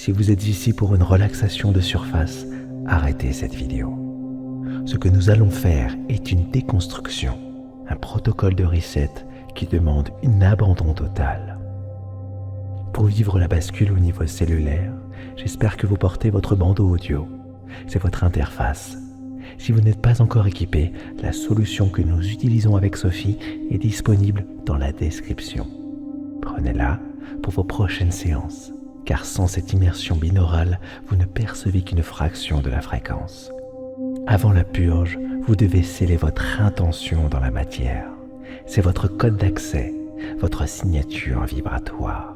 Si vous êtes ici pour une relaxation de surface, arrêtez cette vidéo. Ce que nous allons faire est une déconstruction, un protocole de reset qui demande un abandon total. Pour vivre la bascule au niveau cellulaire, j'espère que vous portez votre bandeau audio. C'est votre interface. Si vous n'êtes pas encore équipé, la solution que nous utilisons avec Sophie est disponible dans la description. Prenez-la pour vos prochaines séances, car sans cette immersion binaurale, vous ne percevez qu'une fraction de la fréquence. Avant la purge, vous devez sceller votre intention dans la matière. C'est votre code d'accès, votre signature vibratoire.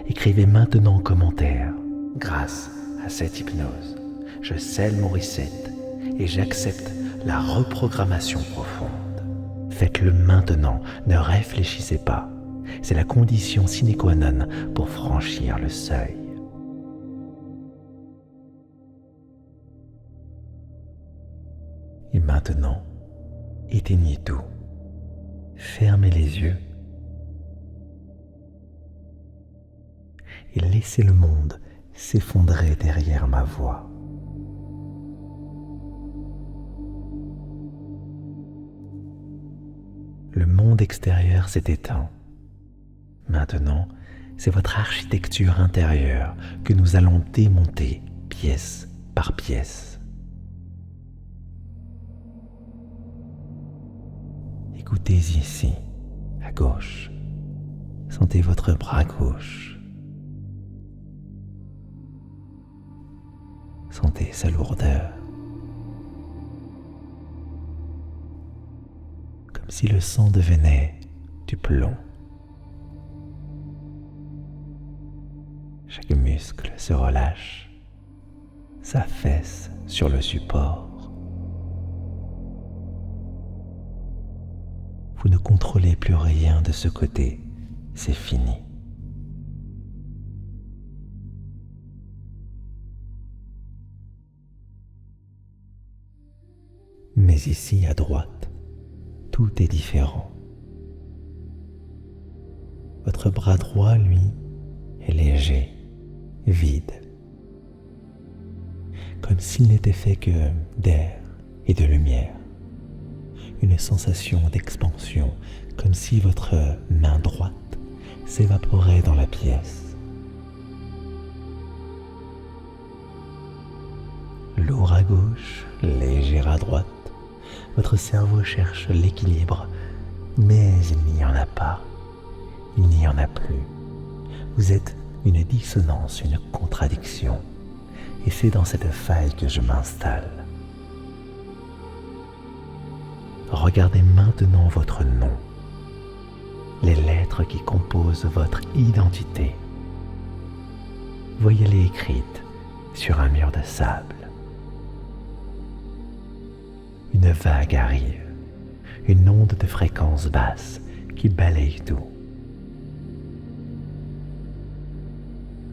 Écrivez maintenant en commentaire. Grâce à cette hypnose, je scelle mon reset et j'accepte la reprogrammation profonde. Faites-le maintenant, ne réfléchissez pas. C'est la condition sine qua non pour franchir le seuil. Et maintenant, éteignez tout. Fermez les yeux et laissez le monde s'effondrer derrière ma voix. Le monde extérieur s'est éteint. Maintenant, c'est votre architecture intérieure que nous allons démonter pièce par pièce. Écoutez ici, à gauche. Sentez votre bras gauche. Sentez sa lourdeur. Comme si le sang devenait du plomb. Chaque muscle se relâche, s'affaisse sur le support. Vous ne contrôlez plus rien de ce côté, c'est fini. Mais ici à droite, tout est différent. Votre bras droit, lui, est léger, vide, comme s'il n'était fait que d'air et de lumière. Une sensation d'expansion, comme si votre main droite s'évaporait dans la pièce. Lourd à gauche, léger à droite, votre cerveau cherche l'équilibre, mais il n'y en a pas, il n'y en a plus. Vous êtes une dissonance, une contradiction, et c'est dans cette faille que je m'installe. Regardez maintenant votre nom, les lettres qui composent votre identité. Voyez-les écrites sur un mur de sable. Une vague arrive, une onde de fréquence basse qui balaye tout.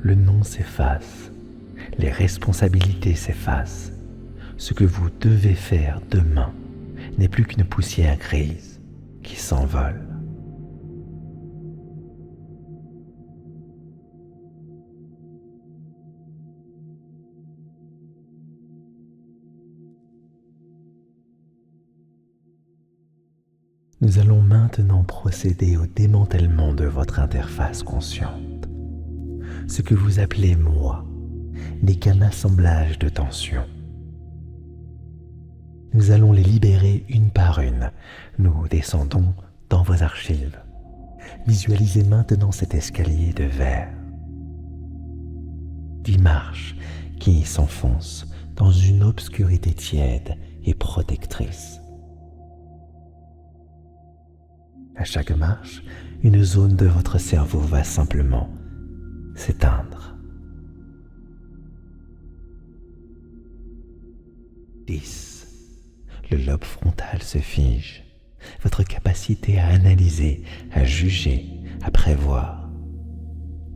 Le nom s'efface, les responsabilités s'effacent. Ce que vous devez faire demain n'est plus qu'une poussière grise qui s'envole. Nous allons maintenant procéder au démantèlement de votre interface consciente. Ce que vous appelez moi n'est qu'un assemblage de tensions. Nous allons les libérer une par une. Nous descendons dans vos archives. Visualisez maintenant cet escalier de verre. 10 marches qui s'enfoncent dans une obscurité tiède et protectrice. À chaque marche, une zone de votre cerveau va simplement s'éteindre. 10. Le lobe frontal se fige. Votre capacité à analyser, à juger, à prévoir,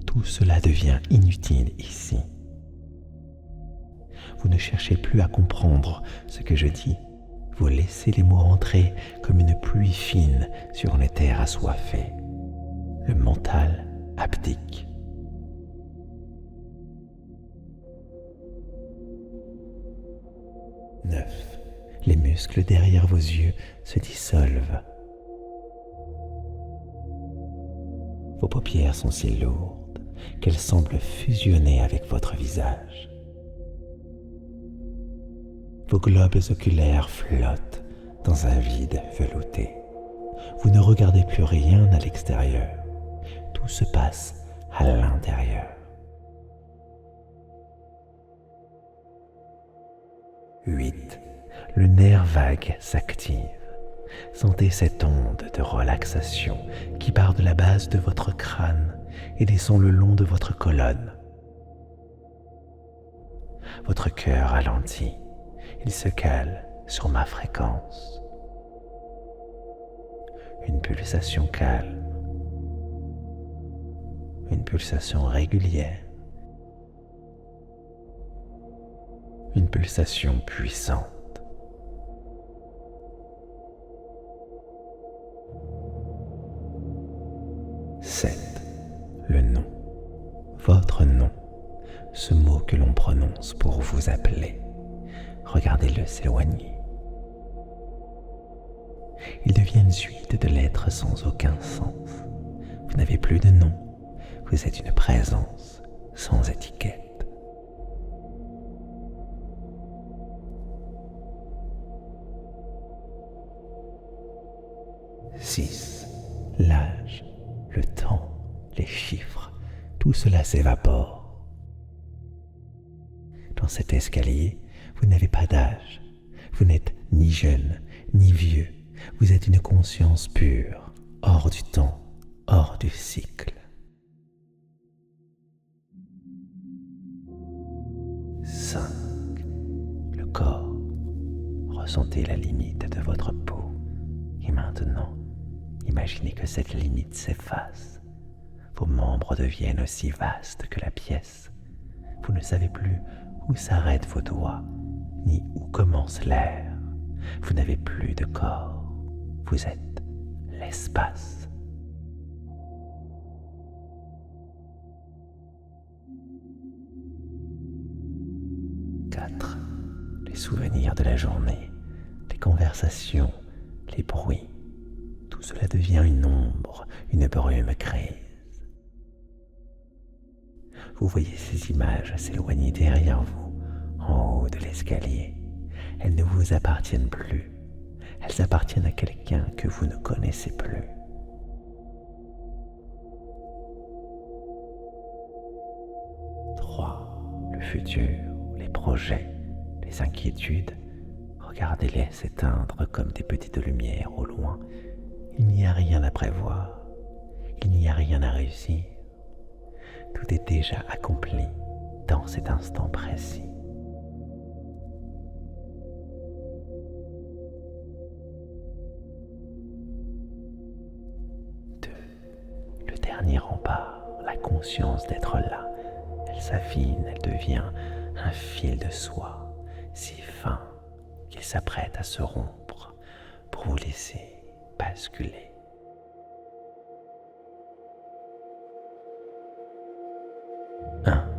tout cela devient inutile ici. Vous ne cherchez plus à comprendre ce que je dis. Vous laissez les mots entrer comme une pluie fine sur une terre assoiffée. Le mental abdique. muscles derrière vos yeux se dissolvent. Vos paupières sont si lourdes qu'elles semblent fusionner avec votre visage. Vos globes oculaires flottent dans un vide velouté. Vous ne regardez plus rien à l'extérieur. Tout se passe à l'intérieur. 8. Le nerf vague s'active. Sentez cette onde de relaxation qui part de la base de votre crâne et descend le long de votre colonne. Votre cœur ralentit. Il se cale sur ma fréquence. Une pulsation calme. Une pulsation régulière. Une pulsation puissante. Sept. Le nom. Votre nom. Ce mot que l'on prononce pour vous appeler. Regardez-le s'éloigner. Il devient une suite de lettres sans aucun sens. Vous n'avez plus de nom. Vous êtes une présence sans étiquette. 6. L'âge, le temps, les chiffres, tout cela s'évapore. Dans cet escalier, vous n'avez pas d'âge. Vous n'êtes ni jeune, ni vieux. Vous êtes une conscience pure, hors du temps, hors du cycle. 5. Le corps. Ressentez la limite de votre peau. Et maintenant, imaginez que cette limite s'efface. Vos membres deviennent aussi vastes que la pièce. Vous ne savez plus où s'arrêtent vos doigts, ni où commence l'air. Vous n'avez plus de corps. Vous êtes l'espace. 4. Les souvenirs de la journée, les conversations, les bruits. Tout cela devient une ombre, une brume grise. Vous voyez ces images s'éloigner derrière vous, en haut de l'escalier. Elles ne vous appartiennent plus. Elles appartiennent à quelqu'un que vous ne connaissez plus. 3. Le futur, les projets, les inquiétudes. Regardez-les s'éteindre comme des petites lumières au loin. Il n'y a rien à prévoir. Il n'y a rien à réussir. Tout est déjà accompli dans cet instant précis. 2. Le dernier rempart, la conscience d'être là. Elle s'affine, elle devient un fil de soie, si fin qu'il s'apprête à se rompre pour vous laisser basculer. 1.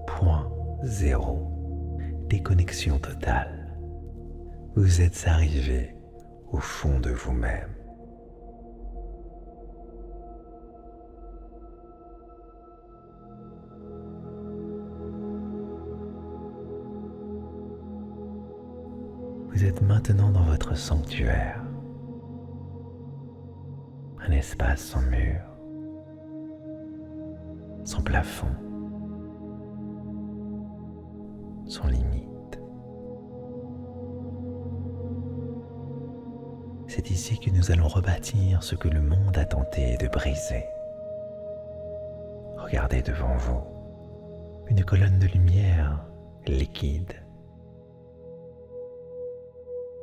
Point zéro. Déconnexion totale. Vous êtes arrivé au fond de vous-même. Vous êtes maintenant dans votre sanctuaire, un espace sans mur, sans plafond, sans limite. C'est ici que nous allons rebâtir ce que le monde a tenté de briser. Regardez devant vous, une colonne de lumière liquide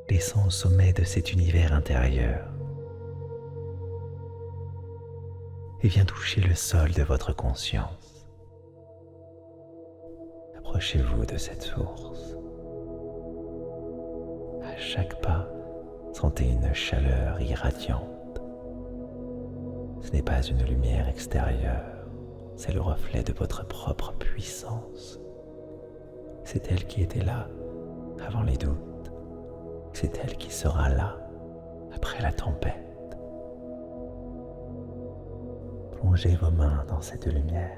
descend au sommet de cet univers intérieur et vient toucher le sol de votre conscience. Approchez-vous de cette source. À chaque pas, Sentez une chaleur irradiante. Ce n'est pas une lumière extérieure, c'est le reflet de votre propre puissance. C'est elle qui était là avant les doutes. C'est elle qui sera là après la tempête. Plongez vos mains dans cette lumière.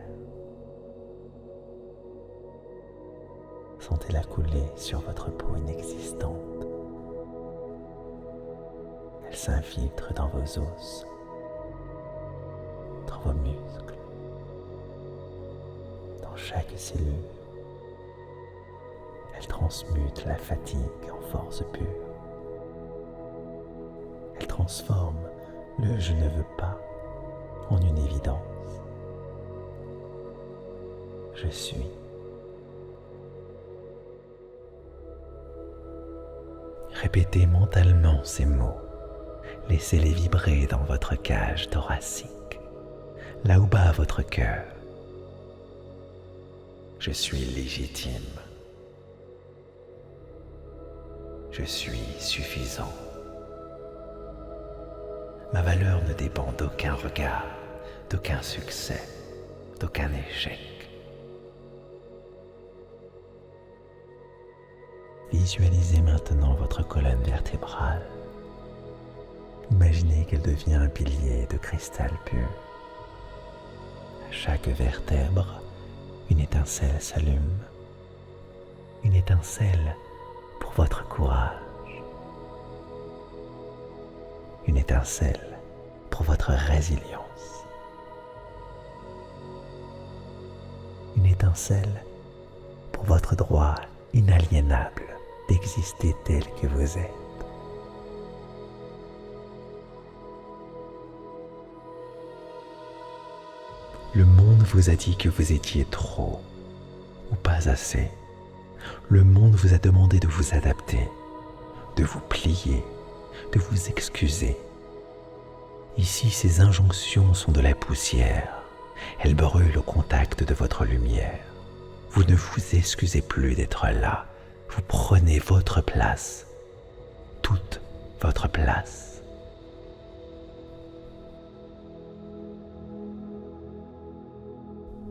Sentez-la couler sur votre peau inexistante. Elle s'infiltre dans vos os, dans vos muscles, dans chaque cellule. Elle transmute la fatigue en force pure. Elle transforme le « je ne veux pas » en une évidence. Je suis. Répétez mentalement ces mots. Laissez-les vibrer dans votre cage thoracique, là où bat votre cœur. Je suis légitime. Je suis suffisant. Ma valeur ne dépend d'aucun regard, d'aucun succès, d'aucun échec. Visualisez maintenant votre colonne vertébrale. Imaginez qu'elle devient un pilier de cristal pur. À chaque vertèbre, une étincelle s'allume. Une étincelle pour votre courage. Une étincelle pour votre résilience. Une étincelle pour votre droit inaliénable d'exister tel que vous êtes. Le monde vous a dit que vous étiez trop ou pas assez. Le monde vous a demandé de vous adapter, de vous plier, de vous excuser. Ici, ces injonctions sont de la poussière. Elles brûlent au contact de votre lumière. Vous ne vous excusez plus d'être là. Vous prenez votre place, toute votre place.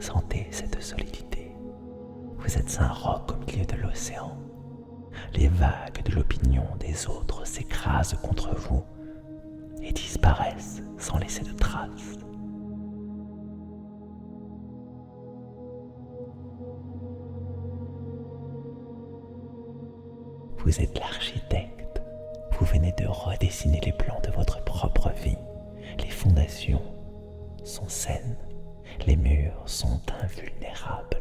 Sentez cette solidité. Vous êtes un roc au milieu de l'océan. Les vagues de l'opinion des autres s'écrasent contre vous et disparaissent sans laisser de traces. Vous êtes l'architecte. Vous venez de redessiner les plans de votre propre vie. Les fondations sont saines. Les murs sont invulnérables.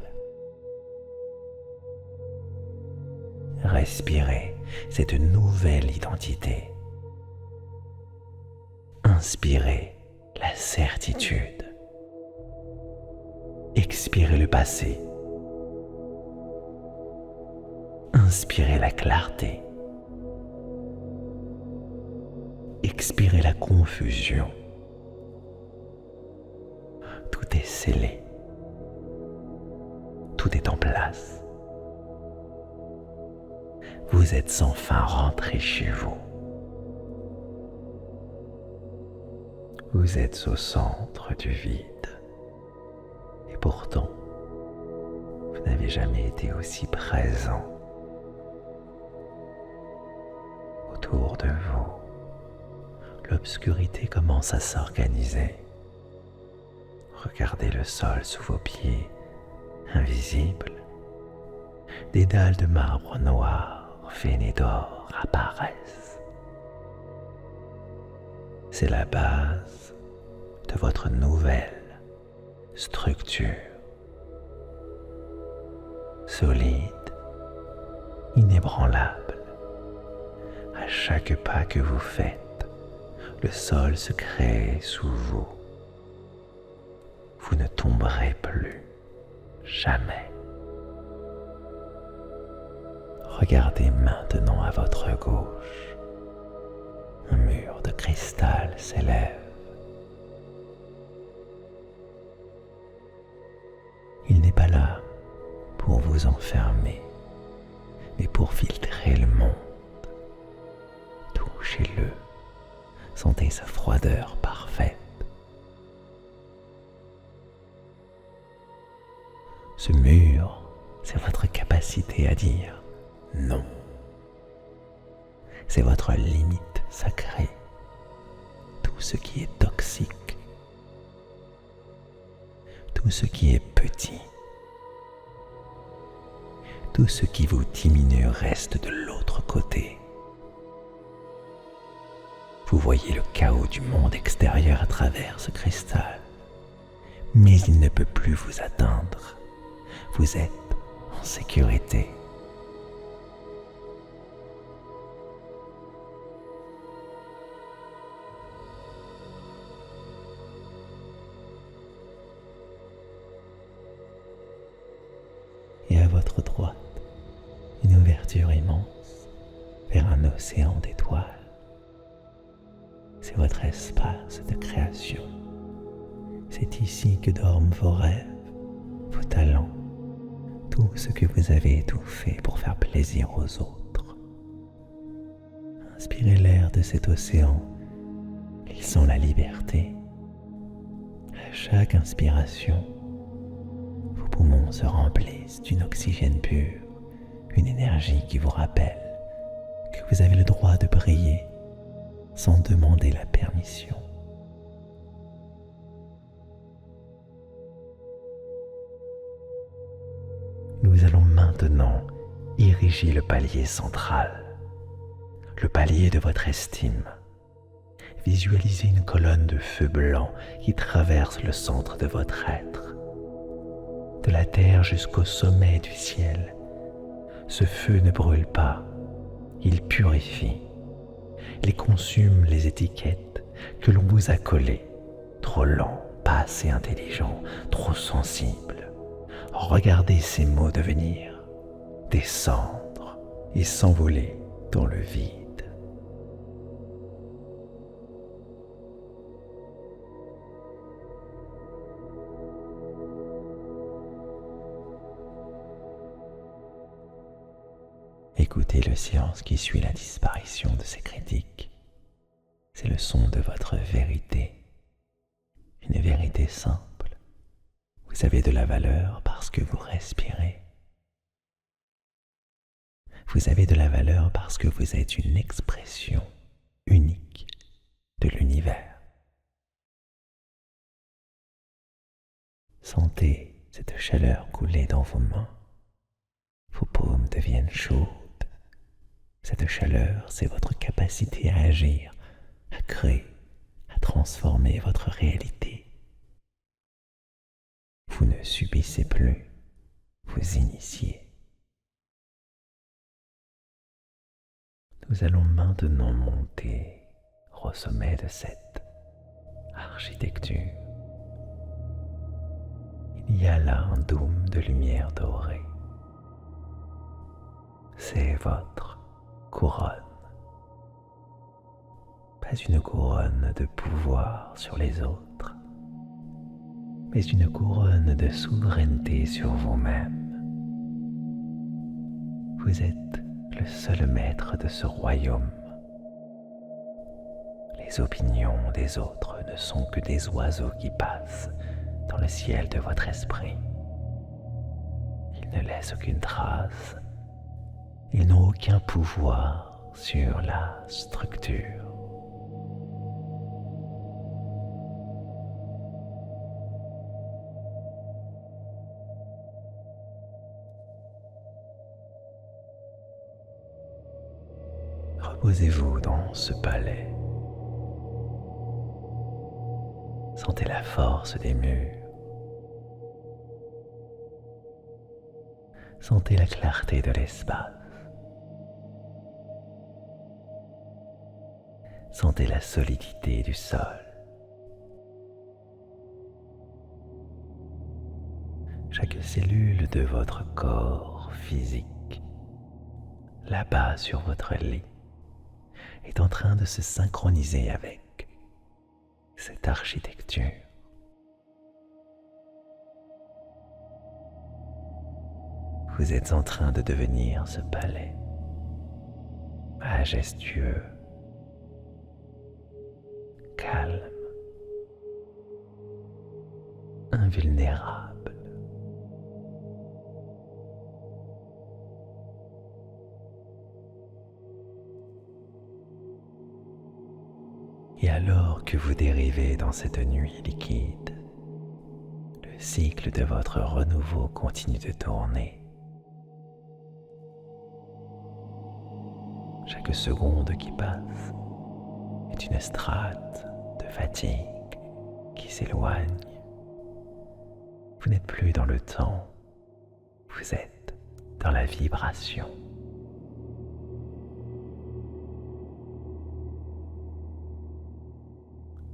Respirez cette nouvelle identité. Inspirez la certitude. Expirez le passé. Inspirez la clarté. Expirez la confusion. Tout est scellé. Tout est en place. Vous êtes enfin rentré chez vous. Vous êtes au centre du vide. Et pourtant, vous n'avez jamais été aussi présent. Autour de vous, l'obscurité commence à s'organiser. Regardez le sol sous vos pieds, invisible. Des dalles de marbre noir veinées d'or apparaissent. C'est la base de votre nouvelle structure. Solide, inébranlable. À chaque pas que vous faites, le sol se crée sous vous. Vous ne tomberez plus, jamais. Regardez maintenant à votre gauche. Un mur de cristal s'élève. Il n'est pas là pour vous enfermer, mais pour filtrer le monde. Tout Touchez-le. Sentez sa froideur parfaite. Ce mur, c'est votre capacité à dire non. C'est votre limite sacrée. Tout ce qui est toxique, tout ce qui est petit, tout ce qui vous diminue reste de l'autre côté. Vous voyez le chaos du monde extérieur à travers ce cristal, mais il ne peut plus vous atteindre. Vous êtes en sécurité. Et à votre droite, une ouverture immense vers un océan d'étoiles. C'est votre espace de création. C'est ici que dorment vos rêves, vos talents, tout ce que vous avez étouffé pour faire plaisir aux autres. Inspirez l'air de cet océan. Il sent la liberté. À chaque inspiration, vos poumons se remplissent d'un oxygène pur, une énergie qui vous rappelle que vous avez le droit de briller sans demander la permission. Nous allons maintenant ériger le palier central, le palier de votre estime. Visualisez une colonne de feu blanc qui traverse le centre de votre être, de la terre jusqu'au sommet du ciel. Ce feu ne brûle pas, il purifie. Il consume les étiquettes que l'on vous a collées. Trop lent, pas assez intelligent, trop sensible. Regardez ces mots devenir, descendre et s'envoler dans le vide. Écoutez le silence qui suit la disparition de ces critiques. C'est le son de votre vérité. Une vérité simple. Vous avez de la valeur parce que vous respirez. Vous avez de la valeur parce que vous êtes une expression unique de l'univers. Sentez cette chaleur couler dans vos mains. Vos paumes deviennent chaudes. Cette chaleur, c'est votre capacité à agir, à créer, à transformer votre réalité. Vous ne subissez plus, vous initiez. Nous allons maintenant monter au sommet de cette architecture. Il y a là un dôme de lumière dorée. C'est votre couronne. Pas une couronne de pouvoir sur les autres, mais une couronne de souveraineté sur vous-même. Vous êtes le seul maître de ce royaume. Les opinions des autres ne sont que des oiseaux qui passent dans le ciel de votre esprit. Ils ne laissent aucune trace. Ils n'ont aucun pouvoir sur la structure. Reposez-vous dans ce palais. Sentez la force des murs. Sentez la clarté de l'espace. Sentez la solidité du sol. Chaque cellule de votre corps physique, là-bas sur votre lit, est en train de se synchroniser avec cette architecture. Vous êtes en train de devenir ce palais majestueux, invulnérable. Et alors que vous dérivez dans cette nuit liquide, le cycle de votre renouveau continue de tourner. Chaque seconde qui passe est une strate de fatigue qui s'éloigne. Vous n'êtes plus dans le temps, vous êtes dans la vibration.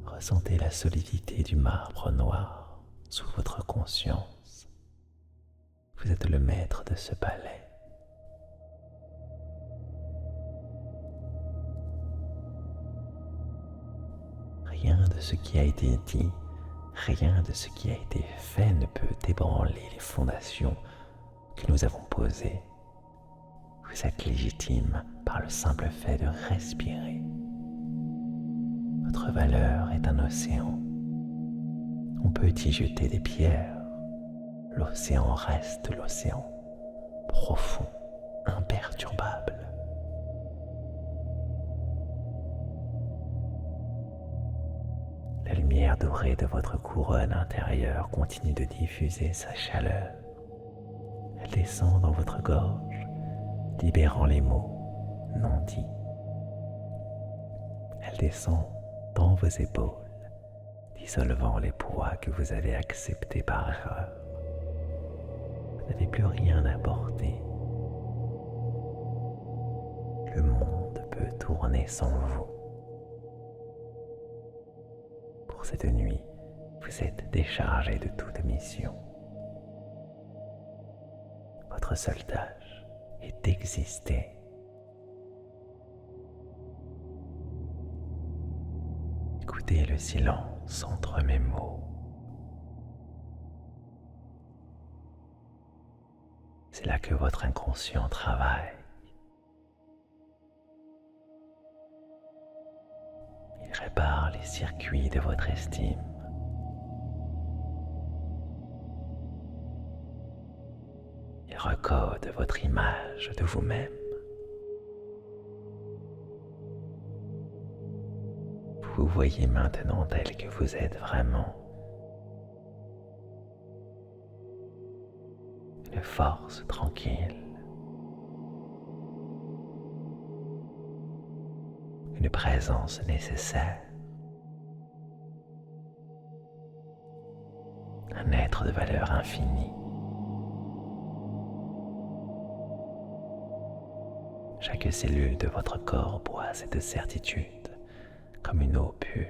Ressentez la solidité du marbre noir sous votre conscience. Vous êtes le maître de ce palais. Rien de ce qui a été dit, rien de ce qui a été fait ne peut ébranler les fondations que nous avons posées. Vous êtes légitime par le simple fait de respirer. Votre valeur est un océan. On peut y jeter des pierres. L'océan reste l'océan, profond, imperturbable. La lumière dorée de votre couronne intérieure continue de diffuser sa chaleur. Elle descend dans votre gorge, libérant les mots non dits. Elle descend dans vos épaules, dissolvant les poids que vous avez acceptés par erreur. Vous n'avez plus rien à porter. Le monde peut tourner sans vous. Pour cette nuit, vous êtes déchargé de toute mission. Votre seule tâche est d'exister. Écoutez le silence entre mes mots. C'est là que votre inconscient travaille. Il répare les circuits de votre estime. Il recode votre image de vous-même. Vous voyez maintenant tel que vous êtes vraiment. Une force tranquille. Une présence nécessaire. Un être de valeur infinie. Chaque cellule de votre corps boit cette certitude comme une eau pure.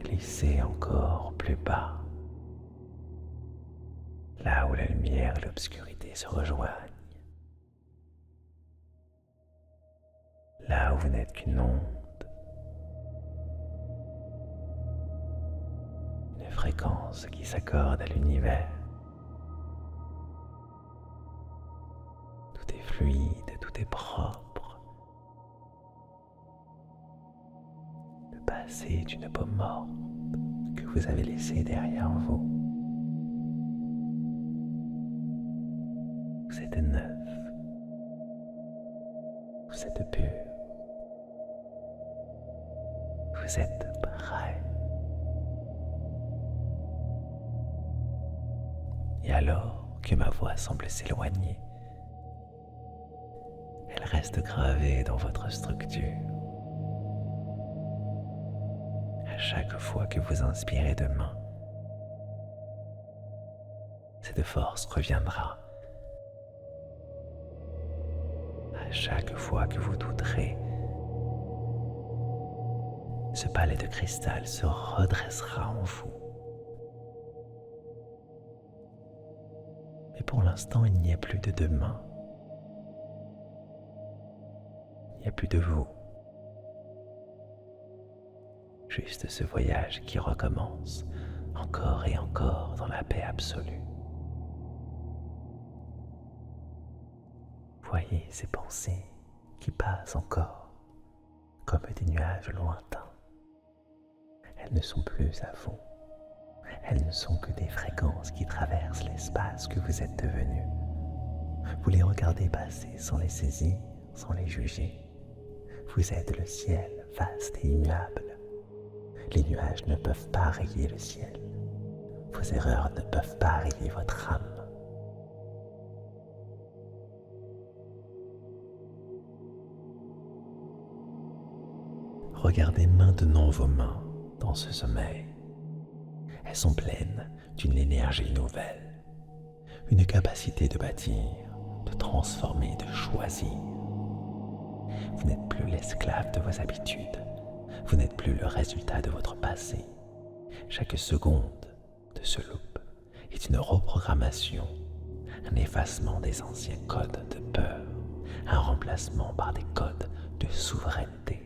Glissez encore plus bas, là où la lumière et l'obscurité se rejoignent, là où vous n'êtes qu'une onde, une fréquence qui s'accorde à l'univers. Tout est fluide, tout est propre. Le passé est une pomme morte que vous avez laissée derrière vous. Vous êtes neuf. Vous êtes pur. Vous êtes prêt. Et alors que ma voix semble s'éloigner, elle reste gravée dans votre structure. À chaque fois que vous inspirez demain, cette force reviendra. À chaque fois que vous douterez, ce palais de cristal se redressera en vous. Mais pour l'instant, il n'y a plus de demain. Il n'y a plus de vous. Juste ce voyage qui recommence encore et encore dans la paix absolue. Voyez ces pensées qui passent encore comme des nuages lointains. Elles ne sont plus à vous. Elles ne sont que des fréquences qui traversent l'espace que vous êtes devenu. Vous les regardez passer sans les saisir, sans les juger. Vous êtes le ciel, vaste et immuable. Les nuages ne peuvent pas rayer le ciel. Vos erreurs ne peuvent pas rayer votre âme. Regardez maintenant vos mains dans ce sommeil. Elles sont pleines d'une énergie nouvelle, une capacité de bâtir, de transformer, de choisir. Vous n'êtes plus l'esclave de vos habitudes, vous n'êtes plus le résultat de votre passé. Chaque seconde de ce loop est une reprogrammation, un effacement des anciens codes de peur, un remplacement par des codes de souveraineté.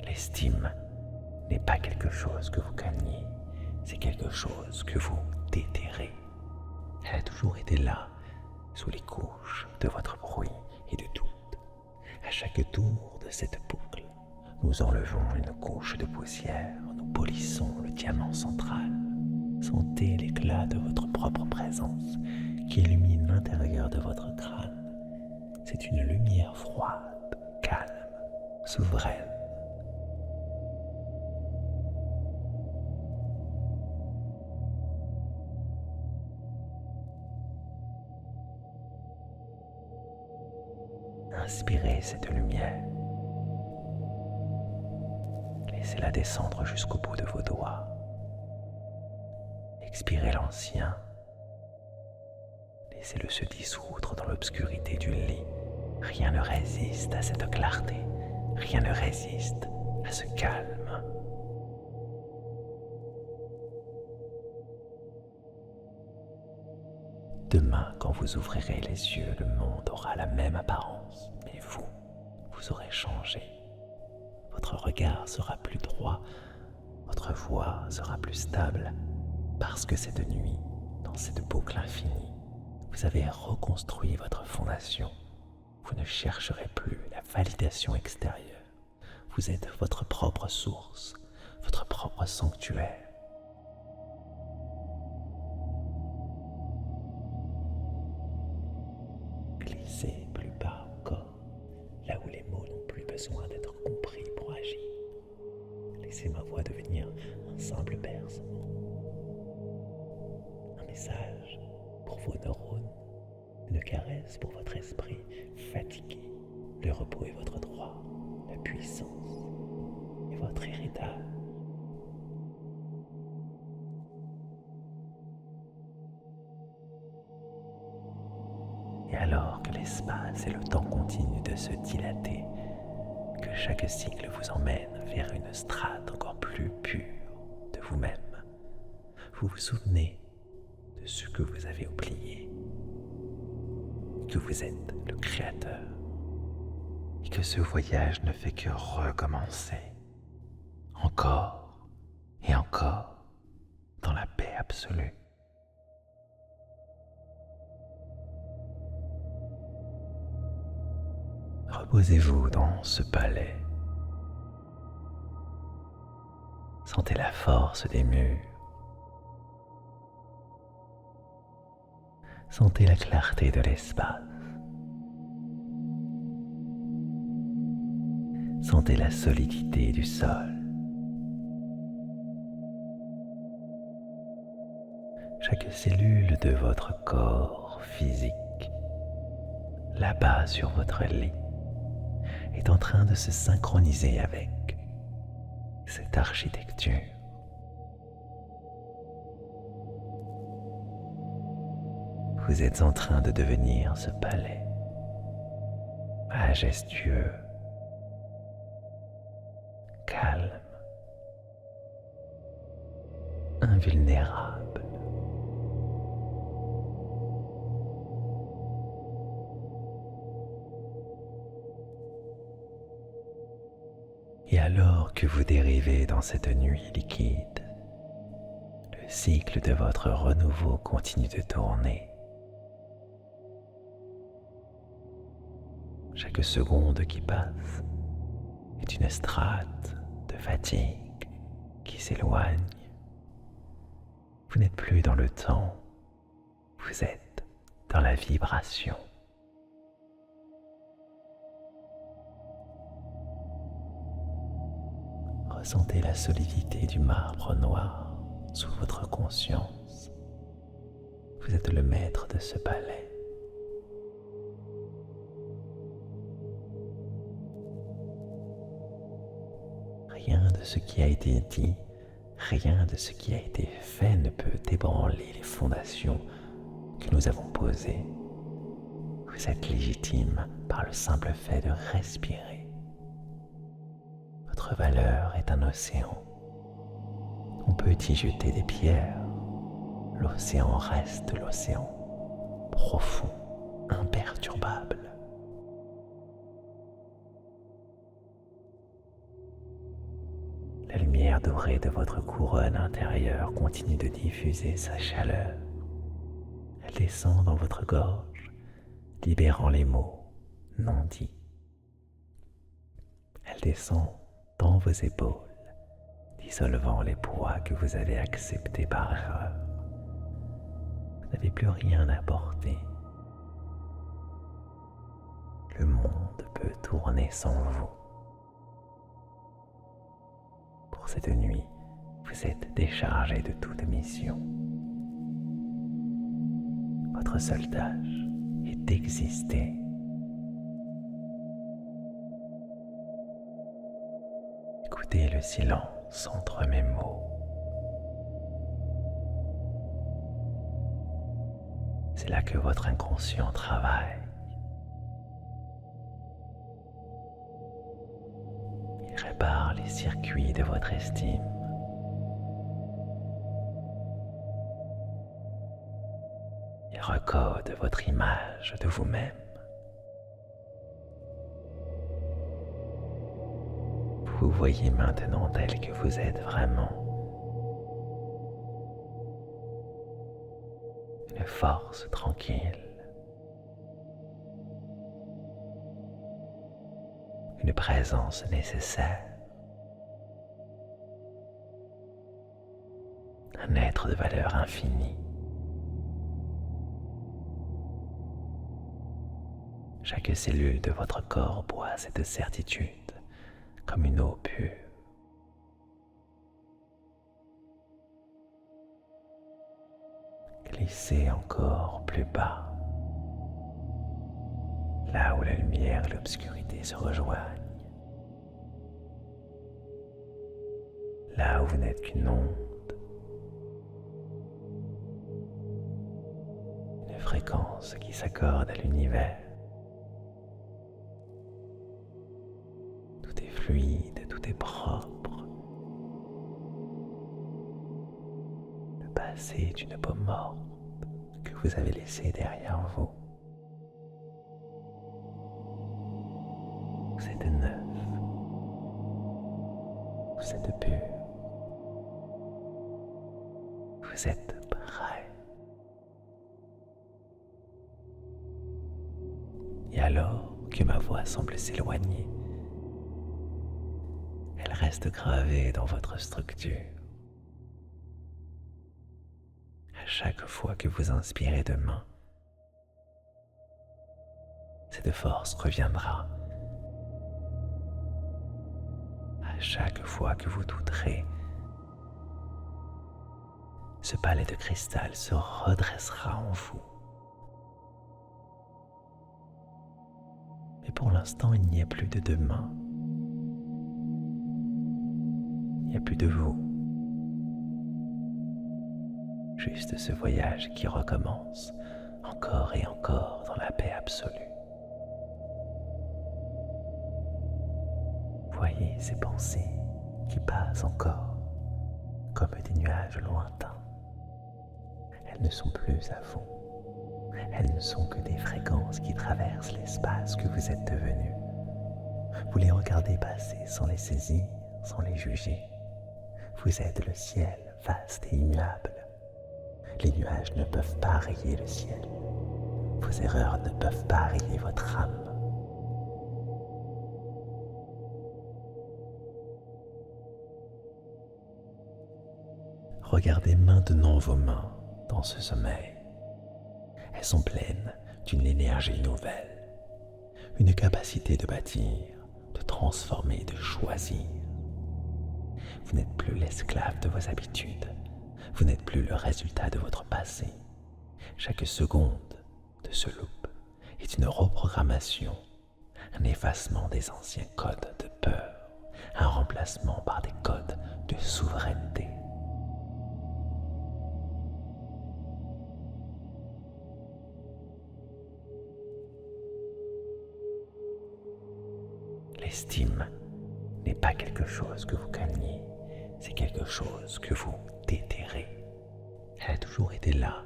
L'estime n'est pas quelque chose que vous gagnez, c'est quelque chose que vous déterrez. Elle a toujours été là, sous les couches de votre bruit et de doute. À chaque tour de cette boucle, nous enlevons une couche de poussière, nous polissons le diamant central. Sentez l'éclat de votre propre présence qui illumine l'intérieur de votre crâne. C'est une lumière froide, calme, souveraine. Inspirez cette lumière. Laissez-la descendre jusqu'au bout de vos doigts. Expirez l'ancien. Laissez-le se dissoudre dans l'obscurité du lit. Rien ne résiste à cette clarté. Rien ne résiste à ce calme. Demain, quand vous ouvrirez les yeux, le monde aura la même apparence, mais vous aurez changé. Votre regard sera plus droit, votre voix sera plus stable, parce que cette nuit, dans cette boucle infinie, vous avez reconstruit votre fondation. Vous ne chercherez plus la validation extérieure. Vous êtes votre propre source, votre propre sanctuaire. Glissez plus bas encore, là où les mots n'ont plus besoin d'être compris pour agir. Laissez ma voix devenir un simple bercement, un message pour vos neurones, une caresse pour votre esprit fatigué. Le repos est votre droit, la puissance est votre héritage. Et alors que l'espace et le temps continuent de se dilater, que chaque cycle vous emmène vers une strate encore plus pure de vous-même, vous vous souvenez de ce que vous avez oublié, que vous êtes le créateur, et que ce voyage ne fait que recommencer, encore et encore, dans la paix absolue. Reposez-vous dans ce palais. Sentez la force des murs. Sentez la clarté de l'espace. Sentez la solidité du sol. Chaque cellule de votre corps physique, là-bas sur votre lit, est en train de se synchroniser avec cette architecture. Vous êtes en train de devenir ce palais majestueux, calme, invulnérable. Et alors que vous dérivez dans cette nuit liquide, le Le cycle de votre renouveau continue de tourner. Chaque seconde qui passe est une strate de fatigue qui s'éloigne. Vous n'êtes plus dans le temps, vous êtes dans la vibration. Ressentez la solidité du marbre noir sous votre conscience. Vous êtes le maître de ce palais. Rien de ce qui a été dit, rien de ce qui a été fait ne peut ébranler les fondations que nous avons posées. Vous êtes légitime par le simple fait de respirer. Votre valeur est un océan. On peut y jeter des pierres. L'océan reste l'océan, profond, imperturbable. La lumière dorée de votre couronne intérieure continue de diffuser sa chaleur. Elle descend dans votre gorge, libérant les mots non dits. Elle descend dans vos épaules, dissolvant les poids que vous avez acceptés par erreur. Vous n'avez plus rien à porter. Le monde peut tourner sans vous. Pour cette nuit, vous êtes déchargé de toute mission. Votre seule tâche est d'exister. Écoutez le silence entre mes mots. C'est là que votre inconscient travaille. Il répare les circuits de votre estime. Il recode votre image de vous-même. Vous voyez maintenant tel que vous êtes vraiment. Une force tranquille. Une présence nécessaire. Un être de valeur infinie. Chaque cellule de votre corps boit cette certitude comme une eau pure. Glissez encore plus bas, là où la lumière et l'obscurité se rejoignent, là où vous n'êtes qu'une onde, une fréquence qui s'accorde à l'univers. Tout est fluide, tout est propre. Le passé est une peau morte que vous avez laissée derrière vous. Vous êtes neuf. Vous êtes pur. Vous êtes prêt. Et alors que ma voix semble s'éloigner, elle reste gravée dans votre structure. À chaque fois que vous inspirez demain, cette force reviendra. À chaque fois que vous douterez, ce palais de cristal se redressera en vous. Mais pour l'instant, il n'y a plus de demain. Il n'y a plus de vous. Juste ce voyage qui recommence encore et encore dans la paix absolue. Voyez ces pensées qui passent encore comme des nuages lointains. Elles ne sont plus à vous. Elles ne sont que des fréquences qui traversent l'espace que vous êtes devenu. Vous les regardez passer sans les saisir, sans les juger. Vous êtes le ciel vaste et immuable Les nuages ne peuvent pas rayer le ciel. Vos erreurs ne peuvent pas rayer votre âme. Regardez maintenant vos mains dans ce sommeil. Elles sont pleines d'une énergie nouvelle, une capacité de bâtir, de transformer, de choisir. Vous n'êtes plus l'esclave de vos habitudes. Vous n'êtes plus le résultat de votre passé. Chaque seconde de ce loop est une reprogrammation, un effacement des anciens codes de peur, un remplacement par des codes de souveraineté. L'estime n'est pas quelque chose que vous gagnez, c'est quelque chose que vous déterrez. Elle a toujours été là,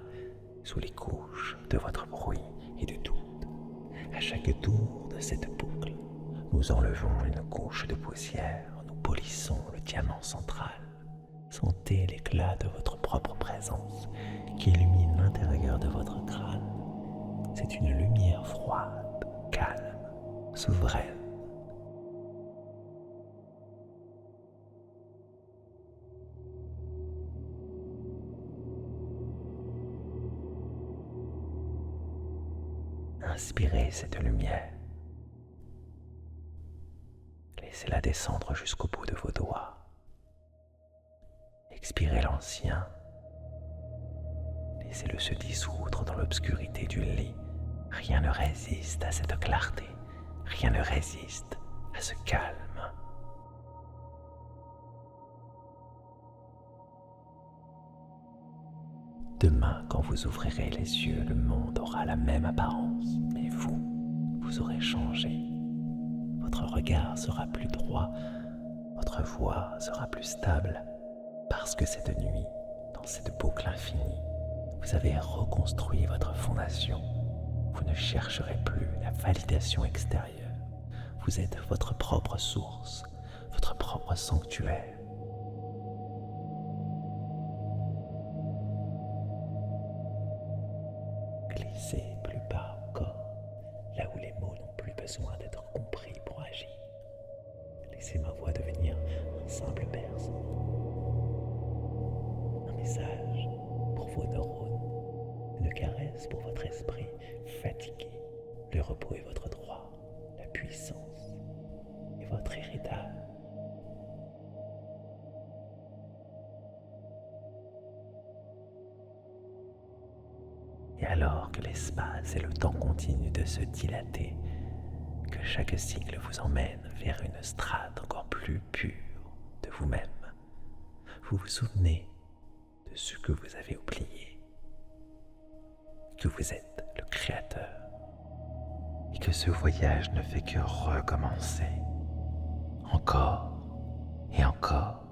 sous les couches de votre bruit et de doute. À chaque tour de cette boucle, nous enlevons une couche de poussière, nous polissons le diamant central. Sentez l'éclat de votre propre présence qui illumine l'intérieur de votre crâne. C'est une lumière froide, calme, souveraine. Inspirez cette lumière. Laissez-la descendre jusqu'au bout de vos doigts. Expirez l'ancien. Laissez-le se dissoudre dans l'obscurité du lit. Rien ne résiste à cette clarté. Rien ne résiste à ce calme. Demain, quand vous ouvrirez les yeux, le monde aura la même apparence, mais vous aurez changé. Votre regard sera plus droit, votre voix sera plus stable, parce que cette nuit, dans cette boucle infinie, vous avez reconstruit votre fondation. Vous ne chercherez plus la validation extérieure. Vous êtes votre propre source, votre propre sanctuaire. Glissez plus bas encore, là où les mots n'ont plus besoin d'être compris pour agir. Laissez ma voix devenir un simple berceau, un message pour vos neurones, une caresse pour votre esprit fatigué. Le repos est votre droit, la puissance est votre héritage. Et alors que l'espace et le temps continuent de se dilater, que chaque cycle vous emmène vers une strate encore plus pure de vous-même, vous vous souvenez de ce que vous avez oublié, que vous êtes le créateur et que ce voyage ne fait que recommencer, encore et encore,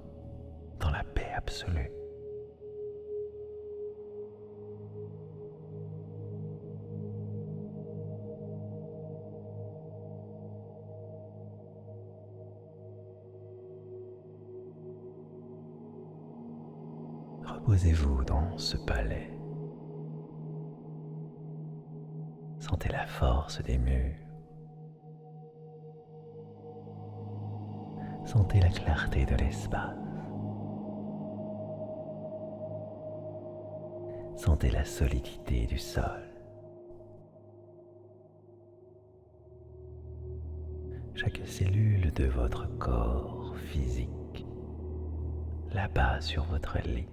dans la paix absolue. Reposez-vous dans ce palais. Sentez la force des murs. Sentez la clarté de l'espace. Sentez la solidité du sol. Chaque cellule de votre corps physique, là-bas sur votre lit,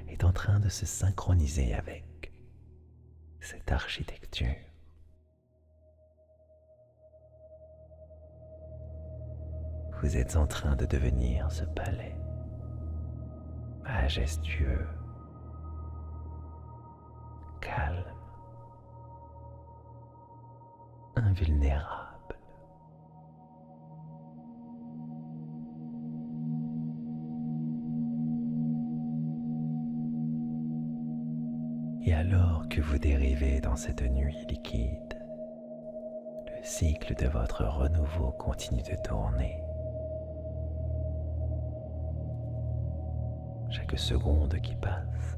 est en train de se synchroniser avec cette architecture. Vous êtes en train de devenir ce palais majestueux, calme, invulnérable. Et alors que vous dérivez dans cette nuit liquide, le cycle de votre renouveau continue de tourner. Chaque seconde qui passe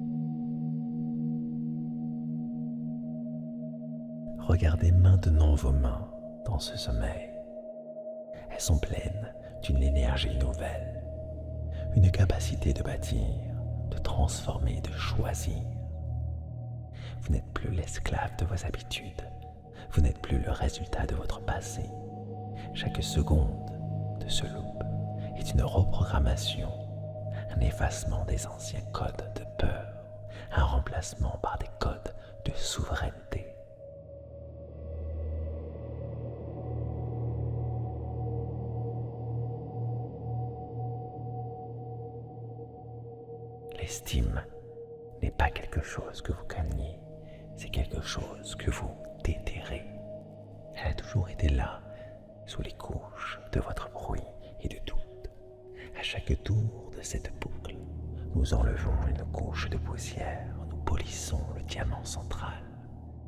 Regardez maintenant vos mains dans ce sommeil. Elles sont pleines d'une énergie nouvelle, une capacité de bâtir, de transformer, de choisir. Vous n'êtes plus l'esclave de vos habitudes, vous n'êtes plus le résultat de votre passé. Chaque seconde de ce loop est une reprogrammation, un effacement des anciens codes de peur, un remplacement par des codes de souveraineté. L'estime n'est pas quelque chose que vous gagnez, c'est quelque chose que vous déterrez. Elle a toujours été là, sous les couches de votre bruit et de doute. À chaque tour de cette boucle, nous enlevons une couche de poussière, nous polissons le diamant central.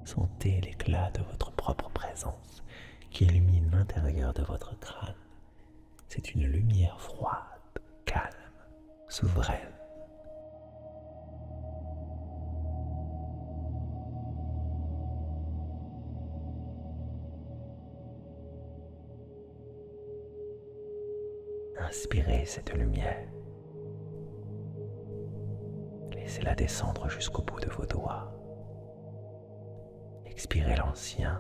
Sentez l'éclat de votre propre présence qui illumine l'intérieur de votre crâne. C'est une lumière froide, calme, souveraine. Inspirez cette lumière. Laissez-la descendre jusqu'au bout de vos doigts. Expirez l'ancien.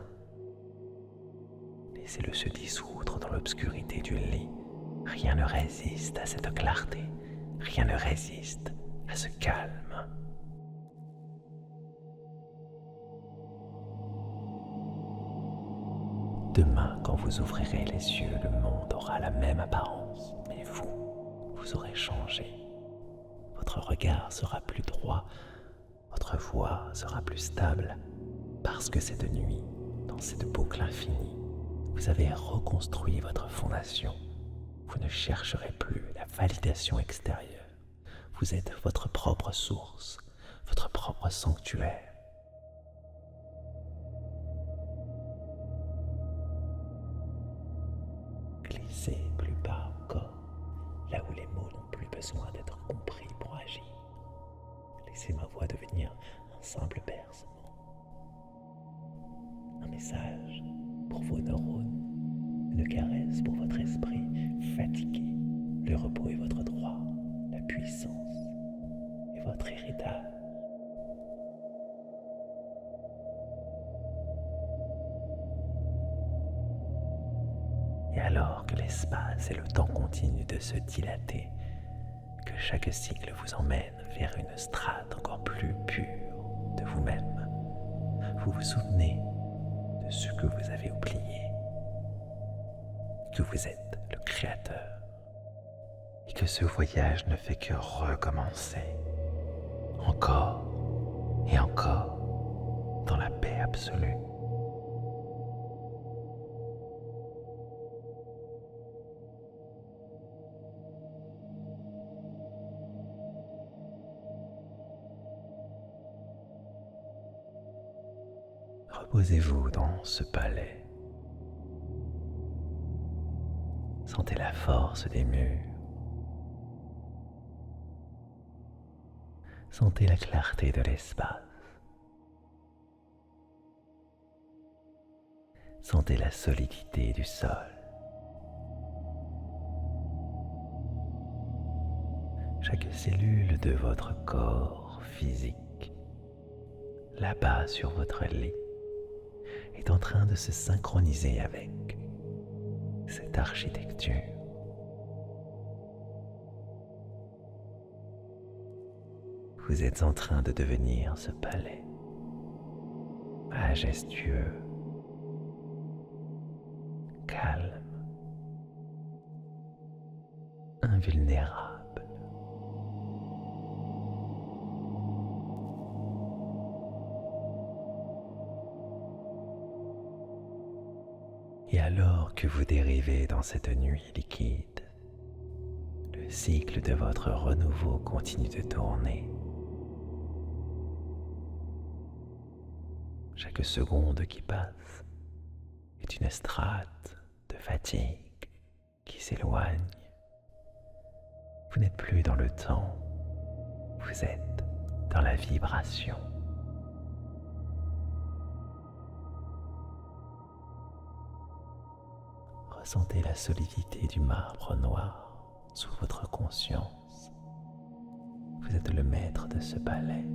Laissez-le se dissoudre dans l'obscurité du lit. Rien ne résiste à cette clarté. Rien ne résiste à ce calme. Demain, quand vous ouvrirez les yeux, le monde aura la même apparence, mais vous aurez changé. Votre regard sera plus droit, votre voix sera plus stable, parce que cette nuit, dans cette boucle infinie, vous avez reconstruit votre fondation. Vous ne chercherez plus la validation extérieure. Vous êtes votre propre source, votre propre sanctuaire. Glissez plus bas encore, là où les mots n'ont plus besoin d'être compris pour agir. Laissez ma voix devenir un simple bercement. Un message pour vos neurones, une caresse pour votre esprit fatigué. Le repos est votre droit, la puissance est votre héritage. Et alors que l'espace et le temps continuent de se dilater, que chaque cycle vous emmène vers une strate encore plus pure de vous-même, vous vous souvenez de ce que vous avez oublié, que vous êtes le créateur, et que ce voyage ne fait que recommencer, encore et encore, dans la paix absolue. Reposez-vous dans ce palais. Sentez la force des murs. Sentez la clarté de l'espace. Sentez la solidité du sol. Chaque cellule de votre corps physique, là-bas sur votre lit, est en train de se synchroniser avec cette architecture. Vous êtes en train de devenir ce palais majestueux, calme, invulnérable. Et alors que vous dérivez dans cette nuit liquide, le cycle de votre renouveau continue de tourner. Chaque seconde qui passe est une strate de fatigue qui s'éloigne. Vous n'êtes plus dans le temps, vous êtes dans la vibration. Ressentez la solidité du marbre noir sous votre conscience. Vous êtes le maître de ce palais.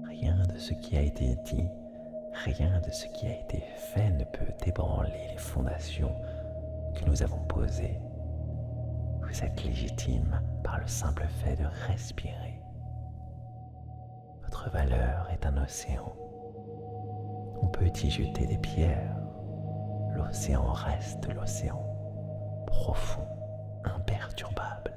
Rien de ce qui a été dit, rien de ce qui a été fait ne peut ébranler les fondations que nous avons posées. Vous êtes légitime par le simple fait de respirer. Votre valeur est un océan. On peut y jeter des pierres. L'océan reste l'océan, profond, imperturbable.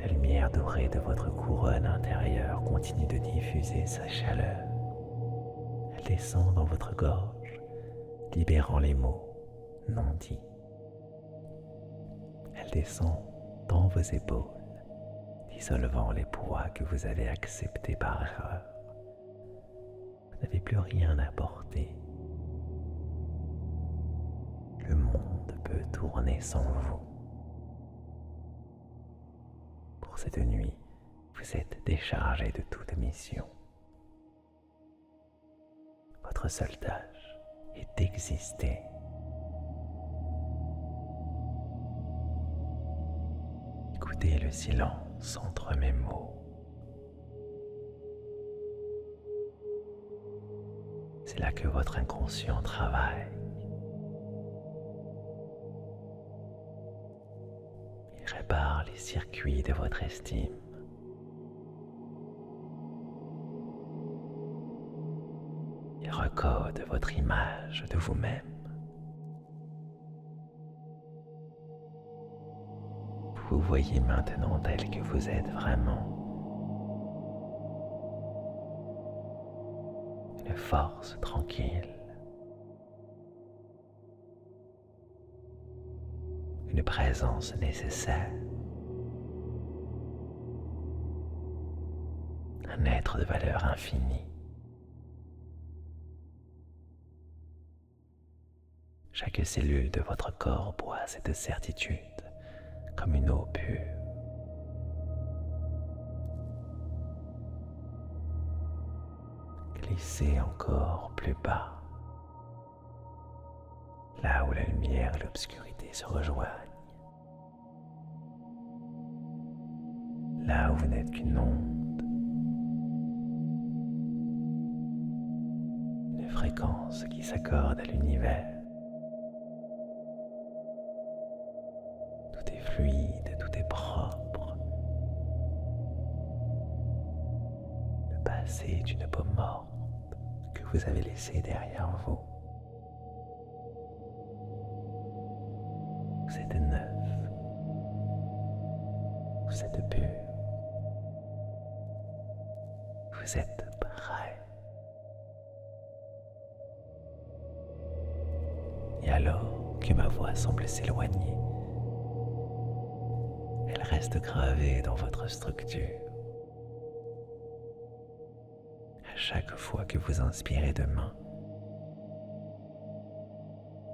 La lumière dorée de votre couronne intérieure continue de diffuser sa chaleur. Elle descend dans votre gorge, libérant les mots non dits. Elle descend dans vos épaules, dissolvant les poids que vous avez acceptés par erreur. Vous n'avez plus rien à porter. Le monde peut tourner sans vous. Pour cette nuit, vous êtes déchargé de toute mission. Votre seule tâche est d'exister. Écoutez le silence entre mes mots. C'est là que votre inconscient travaille. Il répare les circuits de votre estime. Il recode votre image de vous-même. Vous vous voyez maintenant tel que vous êtes vraiment. Une force tranquille. Une présence nécessaire. Un être de valeur infinie. Chaque cellule de votre corps boit cette certitude comme une eau pure. Glissez encore plus bas, là où la lumière et l'obscurité se rejoignent, là où vous n'êtes qu'une onde, une fréquence qui s'accorde à l'univers. Tout est fluide, tout est propre. Le passé est une peau morte que vous avez laissée derrière vous. Vous êtes neuf. Vous êtes pur. Vous êtes prêt. Et alors que ma voix semble s'éloigner, elle reste gravée dans votre structure. À chaque fois que vous inspirez demain,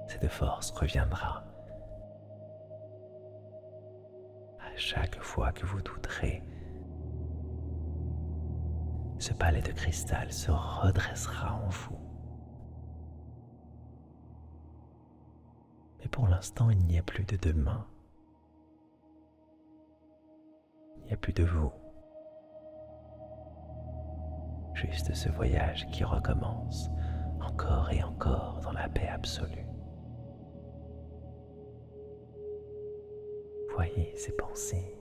cette force reviendra. À chaque fois que vous douterez, ce palais de cristal se redressera en vous. Mais pour l'instant, il n'y a plus de demain. Il n'y a plus de vous. Juste ce voyage qui recommence encore et encore dans la paix absolue. Voyez ces pensées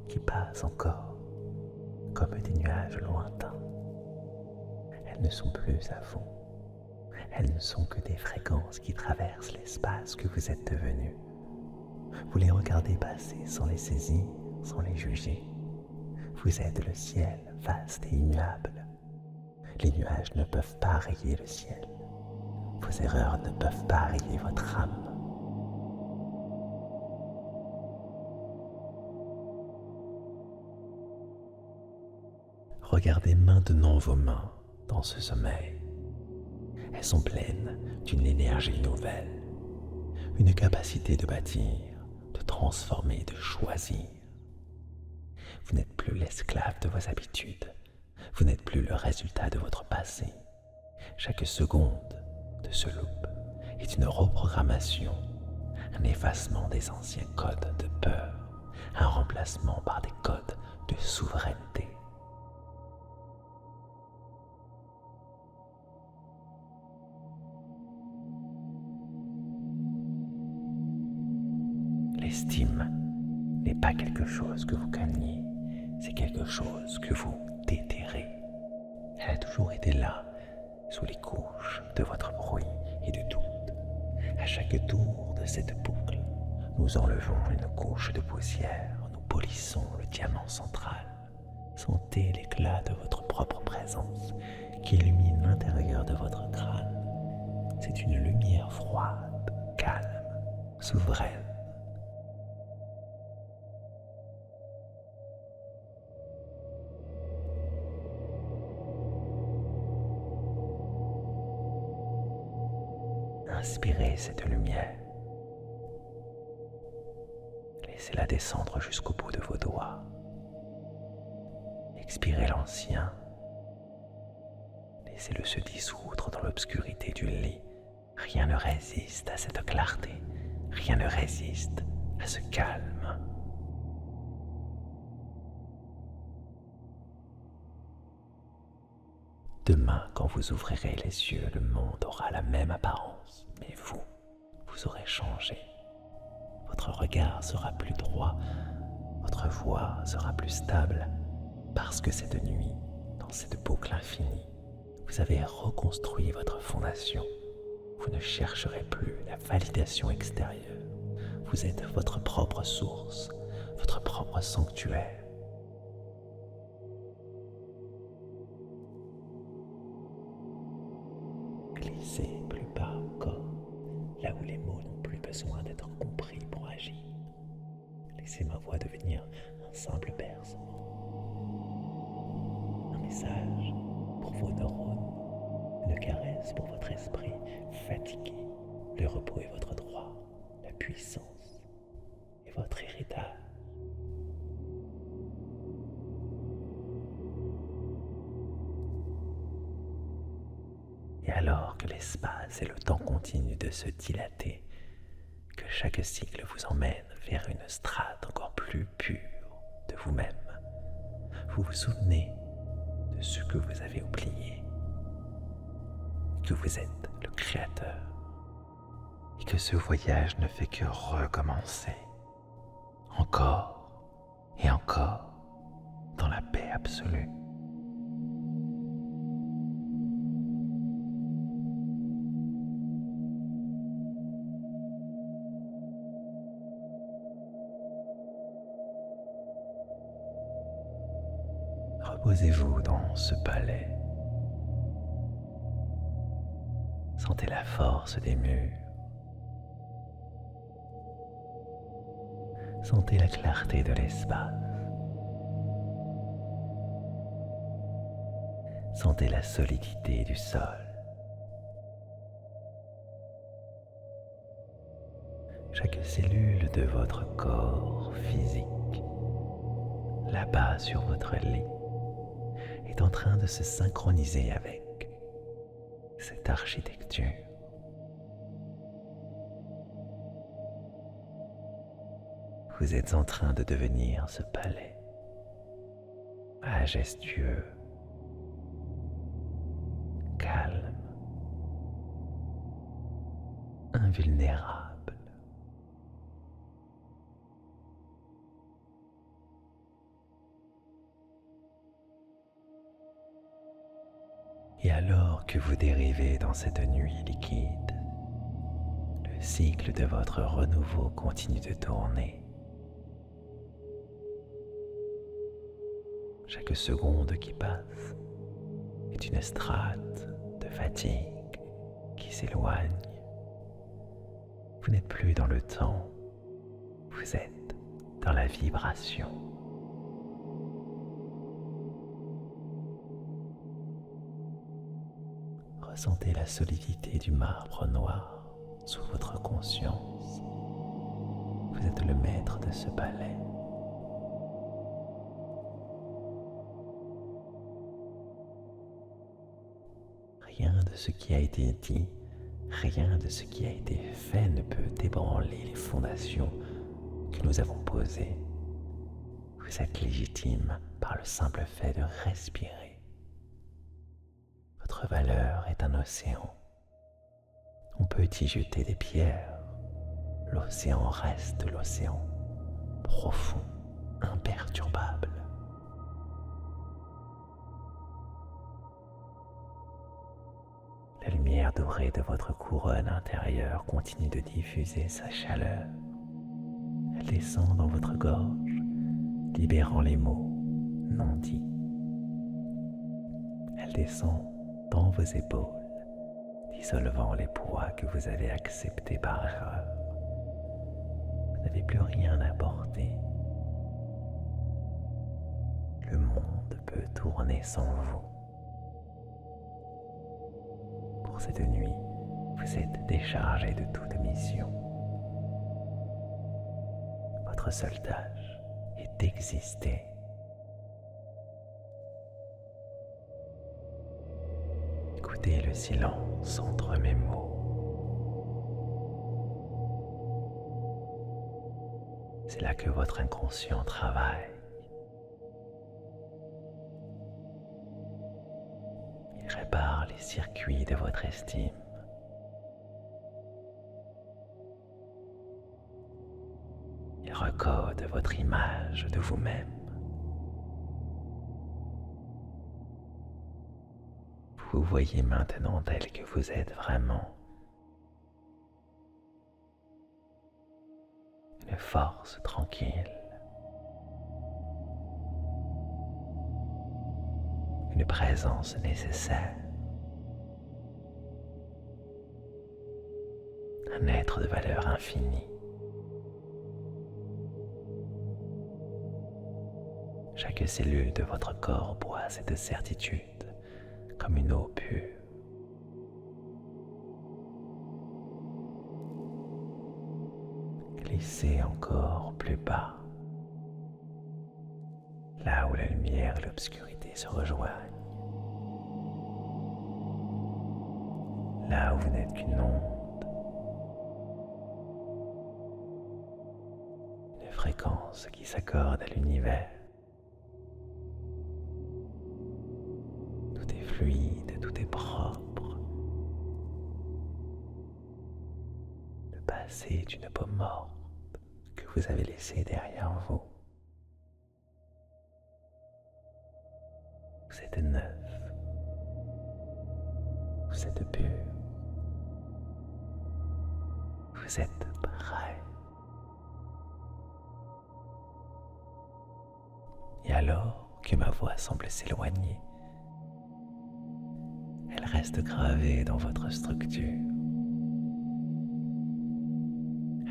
qui passent encore comme des nuages lointains. Elles ne sont plus à vous. Elles ne sont que des fréquences qui traversent l'espace que vous êtes devenu. Vous les regardez passer sans les saisir, sans les juger. Vous êtes le ciel, vaste et immuable. Les nuages ne peuvent pas rayer le ciel. Vos erreurs ne peuvent pas rayer votre âme. Regardez maintenant vos mains dans ce sommeil. Elles sont pleines d'une énergie nouvelle, une capacité de bâtir, de transformer, de choisir. Vous n'êtes plus l'esclave de vos habitudes. Vous n'êtes plus le résultat de votre passé. Chaque seconde de ce loop est une reprogrammation, un effacement des anciens codes de peur, un remplacement par des codes de souveraineté. L'estime n'est pas quelque chose que vous gagnez, c'est quelque chose que vous déterrez. Elle a toujours été là, sous les couches de votre bruit et de doute. À chaque tour de cette boucle, nous enlevons une couche de poussière, nous polissons le diamant central. Sentez l'éclat de votre propre présence qui illumine l'intérieur de votre crâne. C'est une lumière froide, calme, souveraine. Inspirez cette lumière. Laissez-la descendre jusqu'au bout de vos doigts. Expirez l'ancien. Laissez-le se dissoudre dans l'obscurité du lit. Rien ne résiste à cette clarté. Rien ne résiste à ce calme. Demain, quand vous ouvrirez les yeux, le monde aura la même apparence, mais vous aurez changé. Votre regard sera plus droit, votre voix sera plus stable, parce que cette nuit, dans cette boucle infinie, vous avez reconstruit votre fondation. Vous ne chercherez plus la validation extérieure. Vous êtes votre propre source, votre propre sanctuaire. Glissez plus bas encore, là où les mots n'ont plus besoin d'être compris pour agir. Laissez ma voix devenir un simple bercement. Un message pour vos neurones, une caresse pour votre esprit fatigué. Le repos est votre droit, la puissance est votre héritage. Et alors que l'espace et le temps continuent de se dilater, que chaque cycle vous emmène vers une strate encore plus pure de vous-même, vous vous souvenez de ce que vous avez oublié, que vous êtes le créateur, et que ce voyage ne fait que recommencer, encore et encore, dans la paix absolue. Reposez-vous dans ce palais. Sentez la force des murs. Sentez la clarté de l'espace. Sentez la solidité du sol. Chaque cellule de votre corps physique, là-bas sur votre lit, est en train de se synchroniser avec cette architecture. Vous êtes en train de devenir ce palais majestueux, calme, invulnérable. Et alors que vous dérivez dans cette nuit liquide, le cycle de votre renouveau continue de tourner. Chaque seconde qui passe est une strate de fatigue qui s'éloigne. Vous n'êtes plus dans le temps, vous êtes dans la vibration. Ressentez la solidité du marbre noir sous votre conscience. Vous êtes le maître de ce palais. de ce qui a été dit, rien de ce qui a été fait ne peut ébranler les fondations que nous avons posées. Vous êtes légitime par le simple fait de respirer. Votre valeur est un océan. On peut y jeter des pierres. L'océan reste l'océan, profond, imperturbable. La lumière dorée de votre couronne intérieure continue de diffuser sa chaleur. Elle descend dans votre gorge, libérant les mots non dits. Elle descend dans vos épaules, dissolvant les poids que vous avez acceptés par erreur. Vous n'avez plus rien à porter. Le monde peut tourner sans vous. Pour cette nuit, vous êtes déchargé de toute mission. Votre seule tâche est d'exister. Écoutez le silence entre mes mots. C'est là que votre inconscient travaille. Il répare les circuits de votre estime. Il recode votre image de vous-même. Vous vous voyez maintenant tel que vous êtes vraiment. Une force tranquille. Une présence nécessaire. Un être de valeur infinie. Chaque cellule de votre corps boit cette certitude comme une eau pure. Glissez encore plus bas, là où la lumière et l'obscurité se rejoignent, là où vous n'êtes qu'une onde, une fréquence qui s'accorde à l'univers. Tout est fluide, tout est propre. Le passé est une peau morte que vous avez laissée derrière vous. Vous êtes neuf. Vous êtes pur. Vous êtes prêt. Et alors que ma voix semble s'éloigner, elle reste gravée dans votre structure.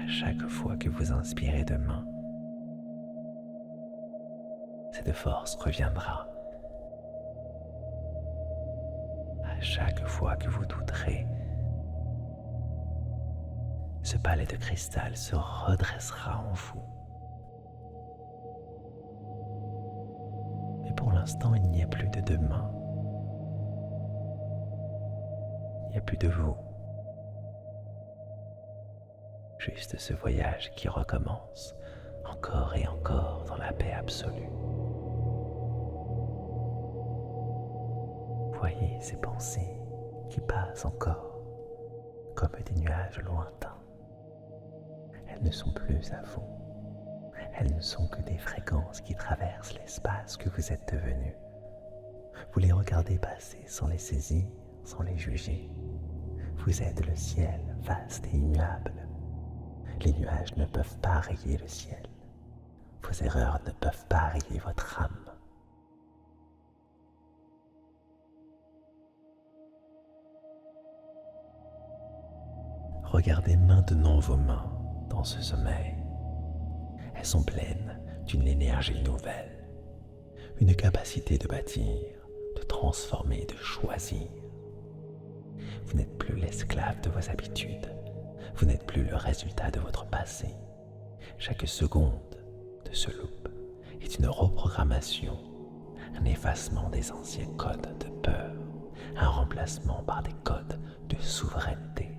À chaque fois que vous inspirez demain, cette force reviendra. À chaque fois que vous douterez, ce palais de cristal se redressera en vous. Mais pour l'instant, il n'y a plus de demain. Il n'y a plus de vous. Juste ce voyage qui recommence encore et encore dans la paix absolue. Voyez ces pensées qui passent encore comme des nuages lointains. Elles ne sont plus à vous. Elles ne sont que des fréquences qui traversent l'espace que vous êtes devenu. Vous les regardez passer sans les saisir, sans les juger. Vous êtes le ciel, vaste et immuable. Les nuages ne peuvent pas rayer le ciel. Vos erreurs ne peuvent pas rayer votre âme. Regardez maintenant vos mains dans ce sommeil. Elles sont pleines d'une énergie nouvelle, une capacité de bâtir, de transformer, de choisir. Vous n'êtes plus l'esclave de vos habitudes. Vous n'êtes plus le résultat de votre passé. Chaque seconde de ce loop est une reprogrammation, un effacement des anciens codes de peur, un remplacement par des codes de souveraineté.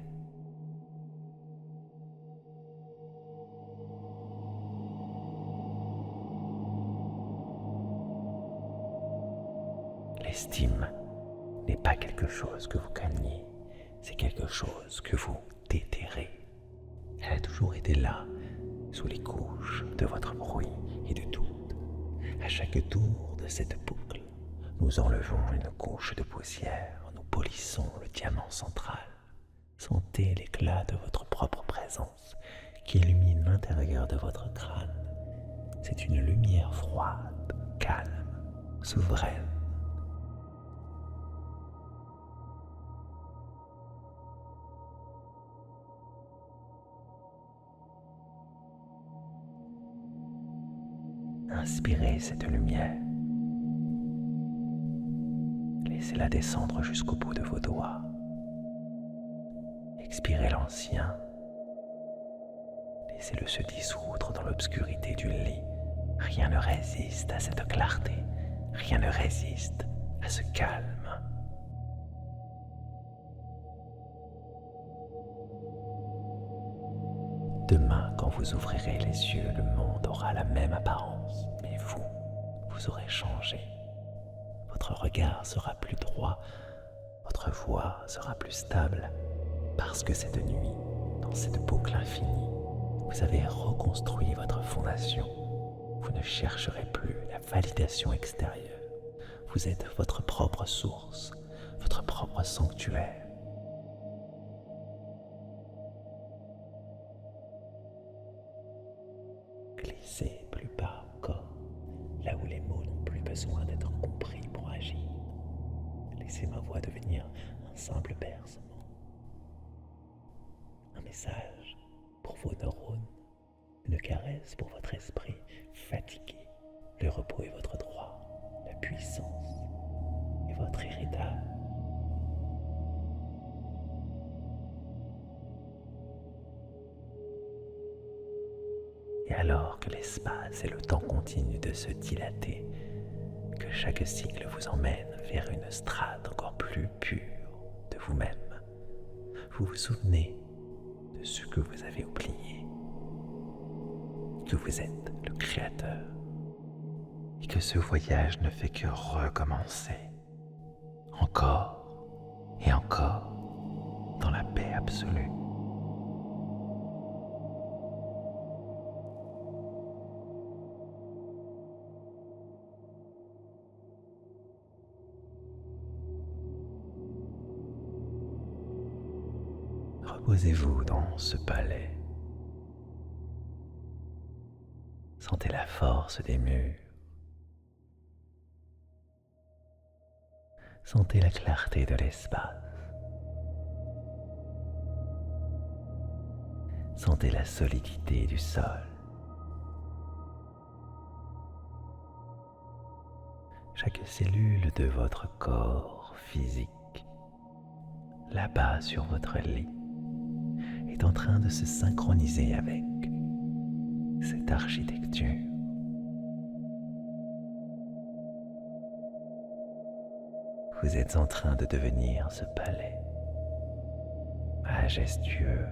L'estime n'est pas quelque chose que vous gagnez, c'est quelque chose que vous déterrez. Elle a toujours été là, sous les couches de votre bruit et de doute. À chaque tour de cette boucle, nous enlevons une couche de poussière, nous polissons le diamant central. Sentez l'éclat de votre propre présence qui illumine l'intérieur de votre crâne. C'est une lumière froide, calme, souveraine. Inspirez cette lumière. Laissez-la descendre jusqu'au bout de vos doigts. Expirez l'ancien. Laissez-le se dissoudre dans l'obscurité du lit. Rien ne résiste à cette clarté. Rien ne résiste à ce calme. Demain, quand vous ouvrirez les yeux, le monde aura la même apparence, mais vous aurez changé. Votre regard sera plus droit, votre voix sera plus stable, parce que cette nuit, dans cette boucle infinie, vous avez reconstruit votre fondation. Vous ne chercherez plus la validation extérieure. Vous êtes votre propre source, votre propre sanctuaire. Glissez plus bas encore, là où les mots n'ont plus besoin d'être compris pour agir. Laissez ma voix devenir un simple bercement. Un message pour vos neurones, une caresse pour votre esprit fatigué. Le repos est votre droit, la puissance est votre héritage. Et alors que l'espace et le temps continuent de se dilater, que chaque cycle vous emmène vers une strate encore plus pure de vous-même, vous vous souvenez de ce que vous avez oublié, que vous êtes le créateur et que ce voyage ne fait que recommencer, encore et encore, dans la paix absolue. Reposez-vous dans ce palais. Sentez la force des murs. Sentez la clarté de l'espace. Sentez la solidité du sol. Chaque cellule de votre corps physique, là-bas sur votre lit, est en train de se synchroniser avec cette architecture. Vous êtes en train de devenir ce palais majestueux,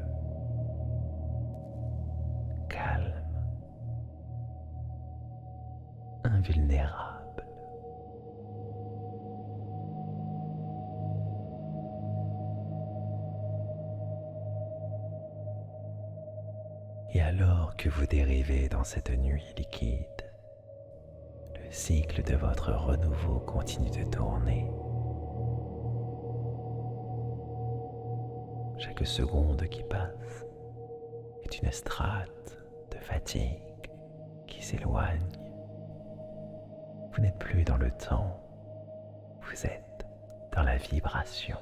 calme, invulnérable. Et alors que vous dérivez dans cette nuit liquide, le cycle de votre renouveau continue de tourner. Chaque seconde qui passe est une strate de fatigue qui s'éloigne. Vous n'êtes plus dans le temps, vous êtes dans la vibration.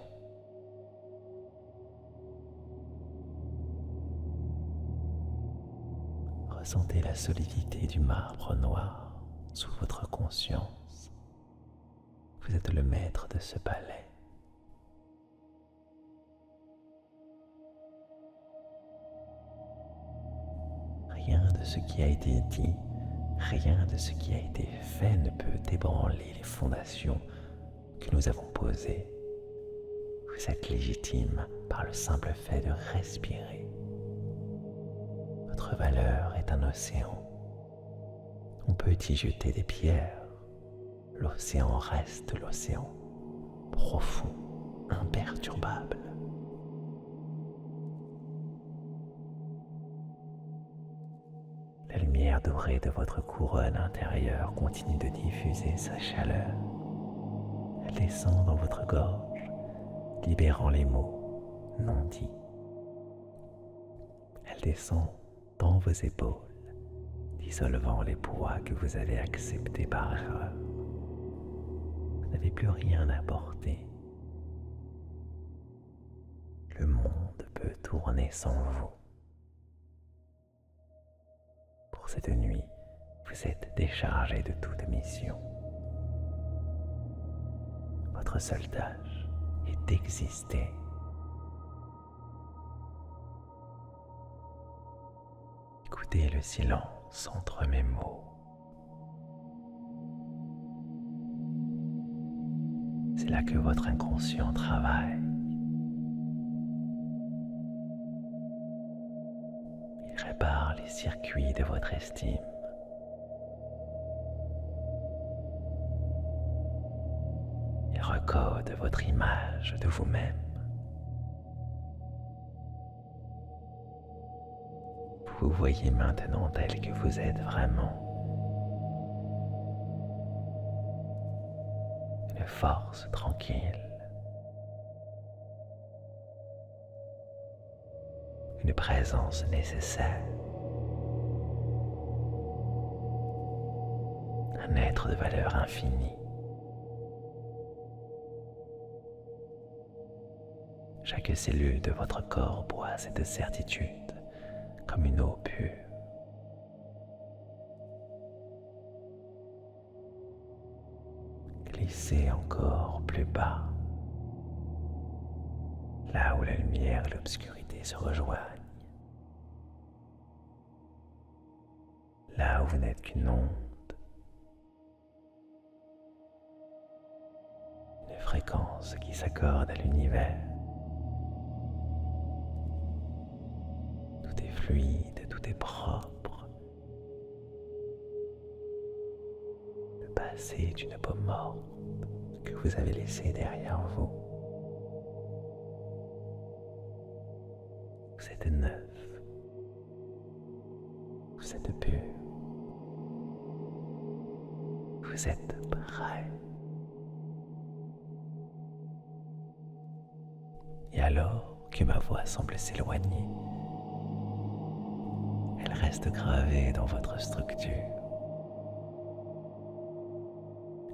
Ressentez la solidité du marbre noir sous votre conscience. Vous êtes le maître de ce palais. Rien de ce qui a été dit, rien de ce qui a été fait ne peut ébranler les fondations que nous avons posées Vous êtes légitime par le simple fait de respirer. Votre valeur est un océan. On peut y jeter des pierres. L'océan reste l'océan, profond, imperturbable. La lumière dorée de votre couronne intérieure continue de diffuser sa chaleur. Elle descend dans votre gorge, libérant les mots non dits. Elle descend dans vos épaules, dissolvant les poids que vous avez acceptés par erreur. Vous n'avez plus rien à porter. Le monde peut tourner sans vous. Pour cette nuit, vous êtes déchargé de toute mission. Votre seule tâche est d'exister. Écoutez le silence entre mes mots. C'est là que votre inconscient travaille. Il répare les circuits de votre estime. Il recode votre image de vous-même. Vous voyez maintenant tel que vous êtes vraiment. Une force tranquille. Une présence nécessaire. Un être de valeur infinie. Chaque cellule de votre corps boit cette certitude comme une eau pure. Glissez encore plus bas, là où la lumière et l'obscurité se rejoignent, là où vous n'êtes qu'une onde, une fréquence qui s'accorde à l'univers. Tout est fluide, tout est propre. Le passé est une pomme morte que vous avez laissée derrière vous. Vous êtes neuf. Vous êtes pur. Vous êtes prêt. Et alors que ma voix semble s'éloigner, elle reste gravée dans votre structure.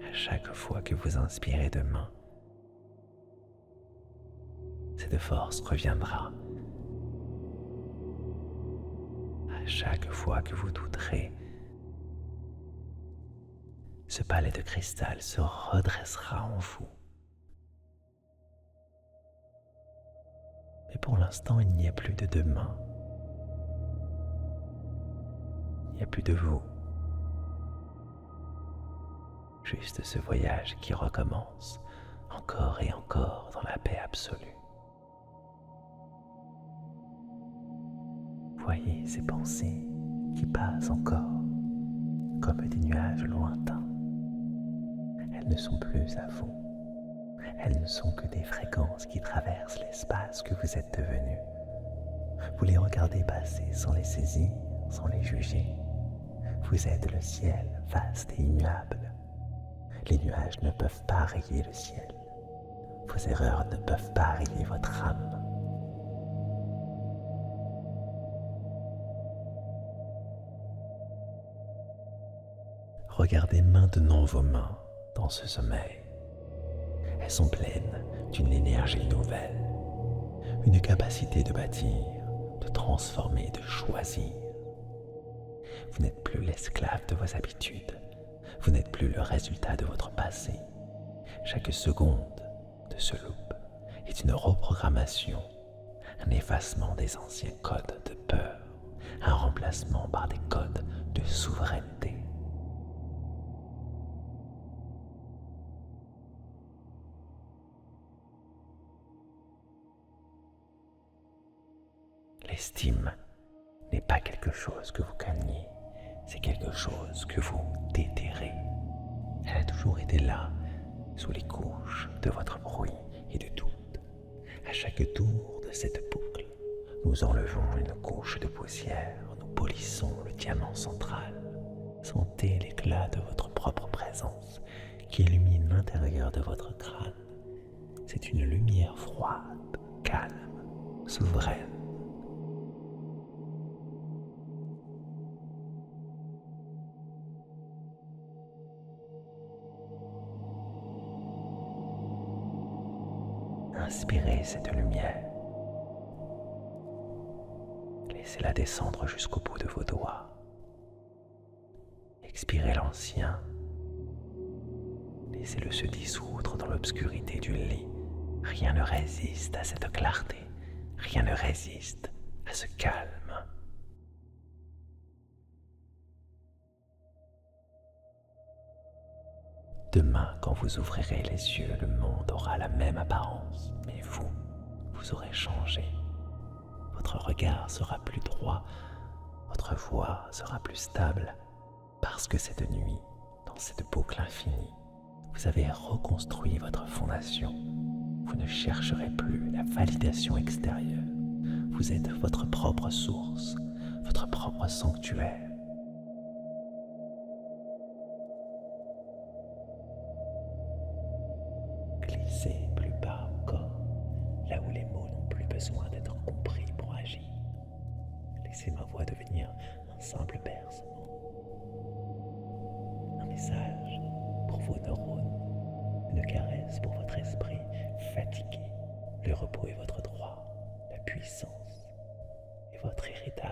À chaque fois que vous inspirez demain, cette force reviendra. À chaque fois que vous douterez, ce palais de cristal se redressera en vous. Mais pour l'instant, il n'y a plus de demain. Il n'y a plus de vous. Juste ce voyage qui recommence encore et encore dans la paix absolue. Voyez ces pensées qui passent encore comme des nuages lointains. Elles ne sont plus à vous. Elles ne sont que des fréquences qui traversent l'espace que vous êtes devenu. Vous les regardez passer sans les saisir, sans les juger. Vous êtes le ciel, vaste et immuable. Les nuages ne peuvent pas rayer le ciel. Vos erreurs ne peuvent pas rayer votre âme. Regardez maintenant vos mains dans ce sommeil. Elles sont pleines d'une énergie nouvelle, une capacité de bâtir, de transformer, de choisir. Vous n'êtes plus l'esclave de vos habitudes, vous n'êtes plus le résultat de votre passé. Chaque seconde de ce loop est une reprogrammation, un effacement des anciens codes de peur, un remplacement par des codes de souveraineté. L'estime n'est pas quelque chose que vous gagnez, c'est quelque chose que vous déterrez. Elle a toujours été là, sous les couches de votre bruit et de doute. À chaque tour de cette boucle, nous enlevons une couche de poussière, nous polissons le diamant central. Sentez l'éclat de votre propre présence qui illumine l'intérieur de votre crâne. C'est une lumière froide, calme, souveraine. Inspirez cette lumière. Laissez-la descendre jusqu'au bout de vos doigts. Expirez l'ancien. Laissez-le se dissoudre dans l'obscurité du lit. Rien ne résiste à cette clarté. Rien ne résiste à ce calme. Demain, quand vous ouvrirez les yeux, le monde aura la même apparence, mais vous aurez changé. Votre regard sera plus droit, votre voix sera plus stable, parce que cette nuit, dans cette boucle infinie, vous avez reconstruit votre fondation. Vous ne chercherez plus la validation extérieure. Vous êtes votre propre source, votre propre sanctuaire. Glissez plus bas encore, là où les mots n'ont plus besoin d'être compris pour agir. Laissez ma voix devenir un simple bercement. Un message pour vos neurones, une caresse pour votre esprit fatigué. Le repos est votre droit, la puissance est votre héritage.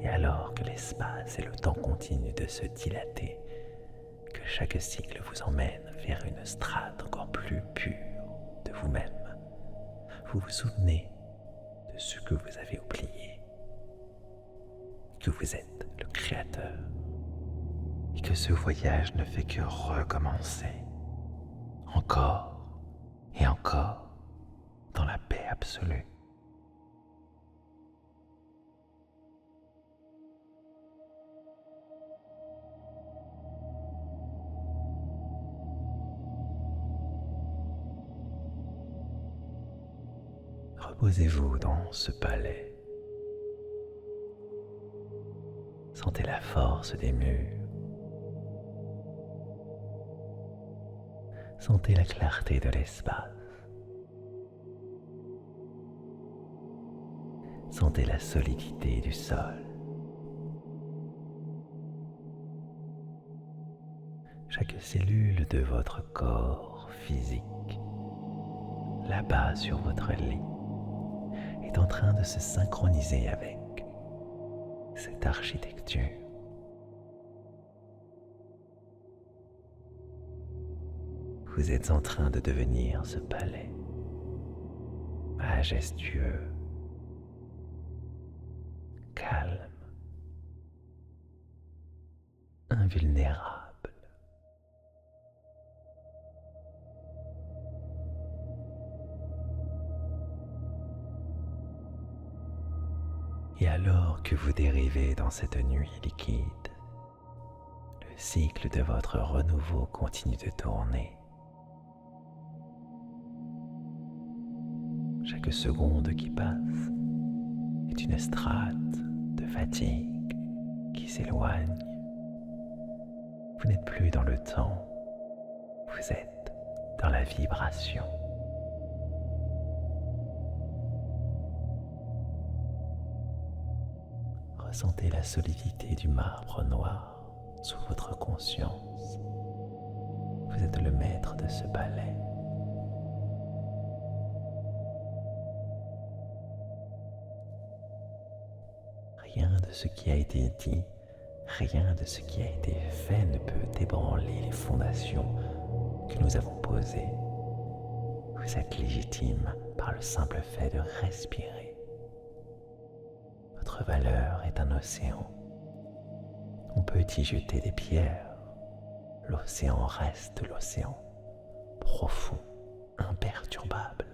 Et alors que l'espace et le temps continuent de se dilater, que chaque cycle vous emmène vers une strate encore plus pure de vous-même, vous vous souvenez de ce que vous avez oublié, que vous êtes le créateur, et que ce voyage ne fait que recommencer, encore et encore, dans la paix absolue. Reposez-vous dans ce palais. Sentez la force des murs. Sentez la clarté de l'espace. Sentez la solidité du sol. Chaque cellule de votre corps physique, là-bas sur votre lit, est en train de se synchroniser avec cette architecture. Vous êtes en train de devenir ce palais majestueux, calme, invulnérable. Et alors que vous dérivez dans cette nuit liquide, le cycle de votre renouveau continue de tourner. Chaque seconde qui passe est une strate de fatigue qui s'éloigne. Vous n'êtes plus dans le temps, vous êtes dans la vibration. Ressentez la solidité du marbre noir sous votre conscience. Vous êtes le maître de ce palais. Rien de ce qui a été dit, rien de ce qui a été fait ne peut ébranler les fondations que nous avons posées. Vous êtes légitime par le simple fait de respirer. Votre valeur est un océan. On peut y jeter des pierres, l'océan reste l'océan, profond, imperturbable.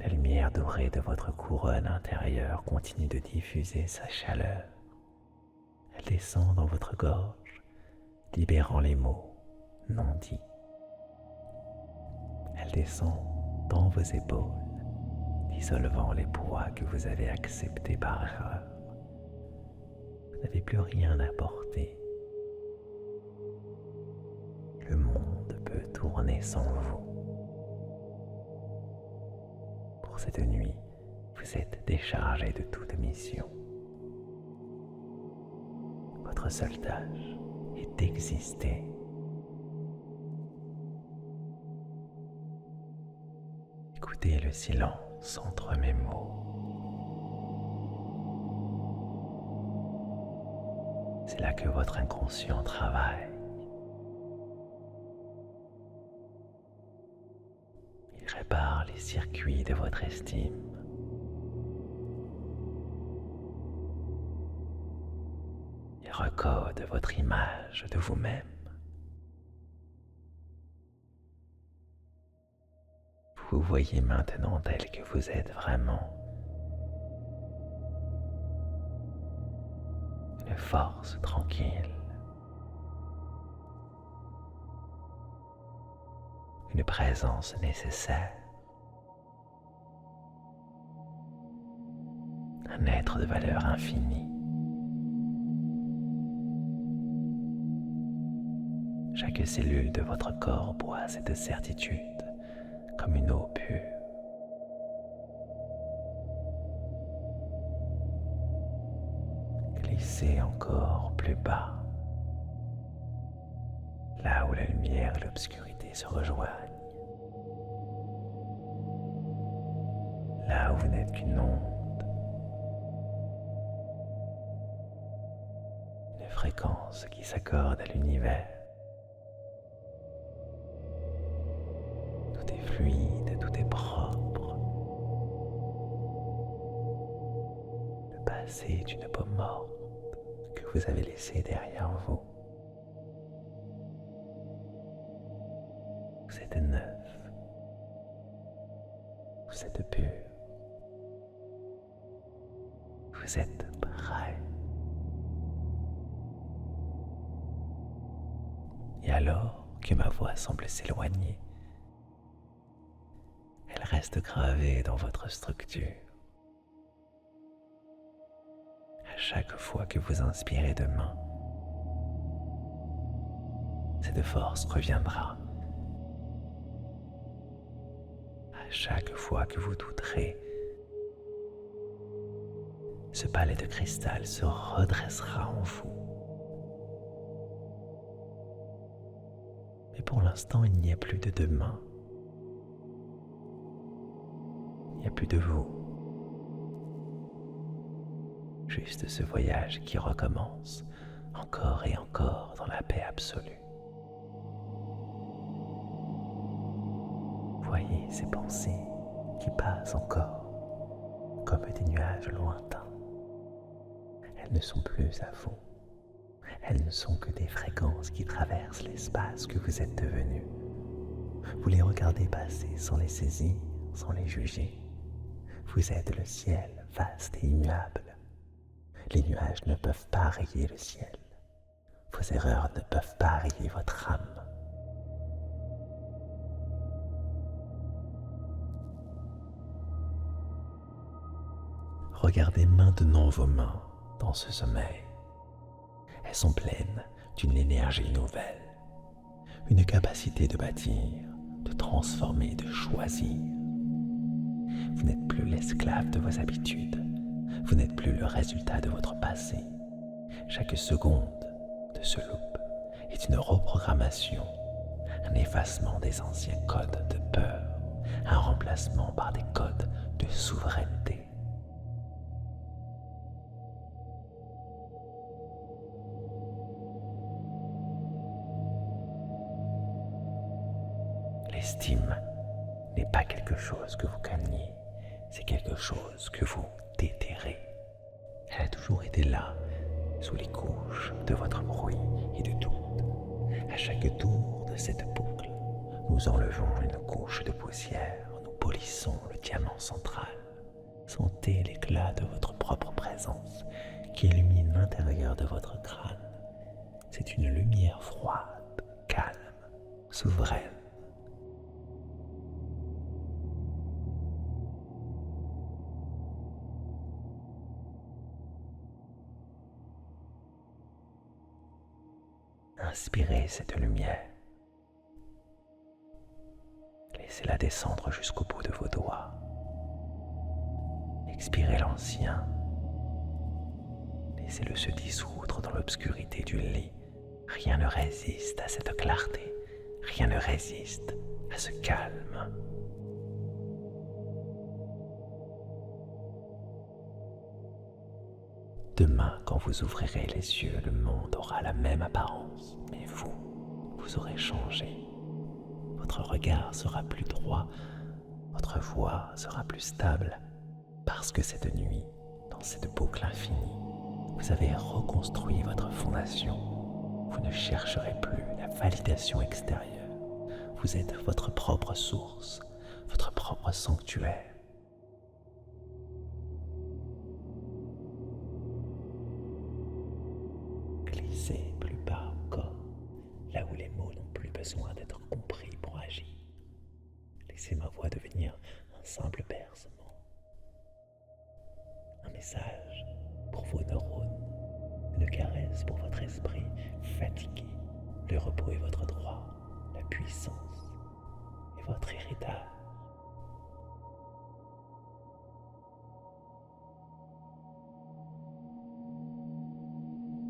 La lumière dorée de votre couronne intérieure continue de diffuser sa chaleur. Elle descend dans votre gorge, libérant les mots non dits. Elle descend dans vos épaules, dissolvant les poids que vous avez acceptés par erreur. Vous n'avez plus rien à porter. Le monde peut tourner sans vous. Pour cette nuit, vous êtes déchargé de toute mission. Votre seule tâche est d'exister. Écoutez le silence entre mes mots. C'est là que votre inconscient travaille. Il répare les circuits de votre estime. Il recode votre image de vous-même. Vous voyez maintenant tel que vous êtes vraiment. Une force tranquille. Une présence nécessaire. Un être de valeur infinie. Chaque cellule de votre corps boit cette certitude comme une eau pure. Glissez encore plus bas, là où la lumière et l'obscurité se rejoignent, là où vous n'êtes qu'une onde, une fréquence qui s'accorde à l'univers. Tout est fluide, tout est propre. Le passé est une peau morte que vous avez laissée derrière vous. Vous êtes neuf. Vous êtes pur. Vous êtes prêt. Et alors que ma voix semble s'éloigner, elle reste gravée dans votre structure. À chaque fois que vous inspirez demain, cette force reviendra. À chaque fois que vous douterez, ce palais de cristal se redressera en vous. Mais pour l'instant, il n'y a plus de demain. Il n'y a plus de vous. Juste ce voyage qui recommence encore et encore dans la paix absolue. Voyez ces pensées qui passent encore comme des nuages lointains. Elles ne sont plus à vous. Elles ne sont que des fréquences qui traversent l'espace que vous êtes devenu. Vous les regardez passer sans les saisir, sans les juger. Vous êtes le ciel, vaste et immuable. Les nuages ne peuvent pas rayer le ciel. Vos erreurs ne peuvent pas rayer votre âme. Regardez maintenant vos mains dans ce sommeil. Elles sont pleines d'une énergie nouvelle, une capacité de bâtir, de transformer, de choisir. Vous n'êtes plus l'esclave de vos habitudes. Vous n'êtes plus le résultat de votre passé. Chaque seconde de ce loop est une reprogrammation, un effacement des anciens codes de peur, un remplacement par des codes de souveraineté. L'estime n'est pas quelque chose que vous gagnez, c'est quelque chose que vous déterrez. Elle a toujours été là, sous les couches de votre bruit et de doute. À chaque tour de cette boucle, nous enlevons une couche de poussière, nous polissons le diamant central. Sentez l'éclat de votre propre présence qui illumine l'intérieur de votre crâne. C'est une lumière froide, calme, souveraine. Inspirez cette lumière. Laissez-la descendre jusqu'au bout de vos doigts. Expirez l'ancien. Laissez-le se dissoudre dans l'obscurité du lit. Rien ne résiste à cette clarté. Rien ne résiste à ce calme. Demain, quand vous ouvrirez les yeux, le monde aura la même apparence, mais vous aurez changé. Votre regard sera plus droit, votre voix sera plus stable, parce que cette nuit, dans cette boucle infinie, vous avez reconstruit votre fondation. Vous ne chercherez plus la validation extérieure. Vous êtes votre propre source, votre propre sanctuaire. Glissez plus bas encore, là où les mots n'ont plus besoin d'être compris pour agir. Laissez ma voix devenir un simple bercement. Un message pour vos neurones, une caresse pour votre esprit fatigué. Le repos est votre droit, la puissance est votre héritage.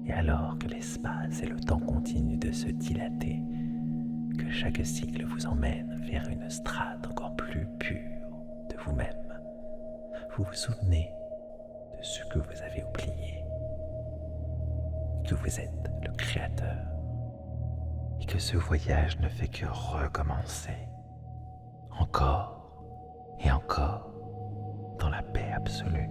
Et alors que l'espace et le temps continuent de se dilater, que chaque cycle vous emmène vers une strate encore plus pure de vous-même, vous vous souvenez de ce que vous avez oublié, que vous êtes le créateur et que ce voyage ne fait que recommencer, encore et encore, dans la paix absolue.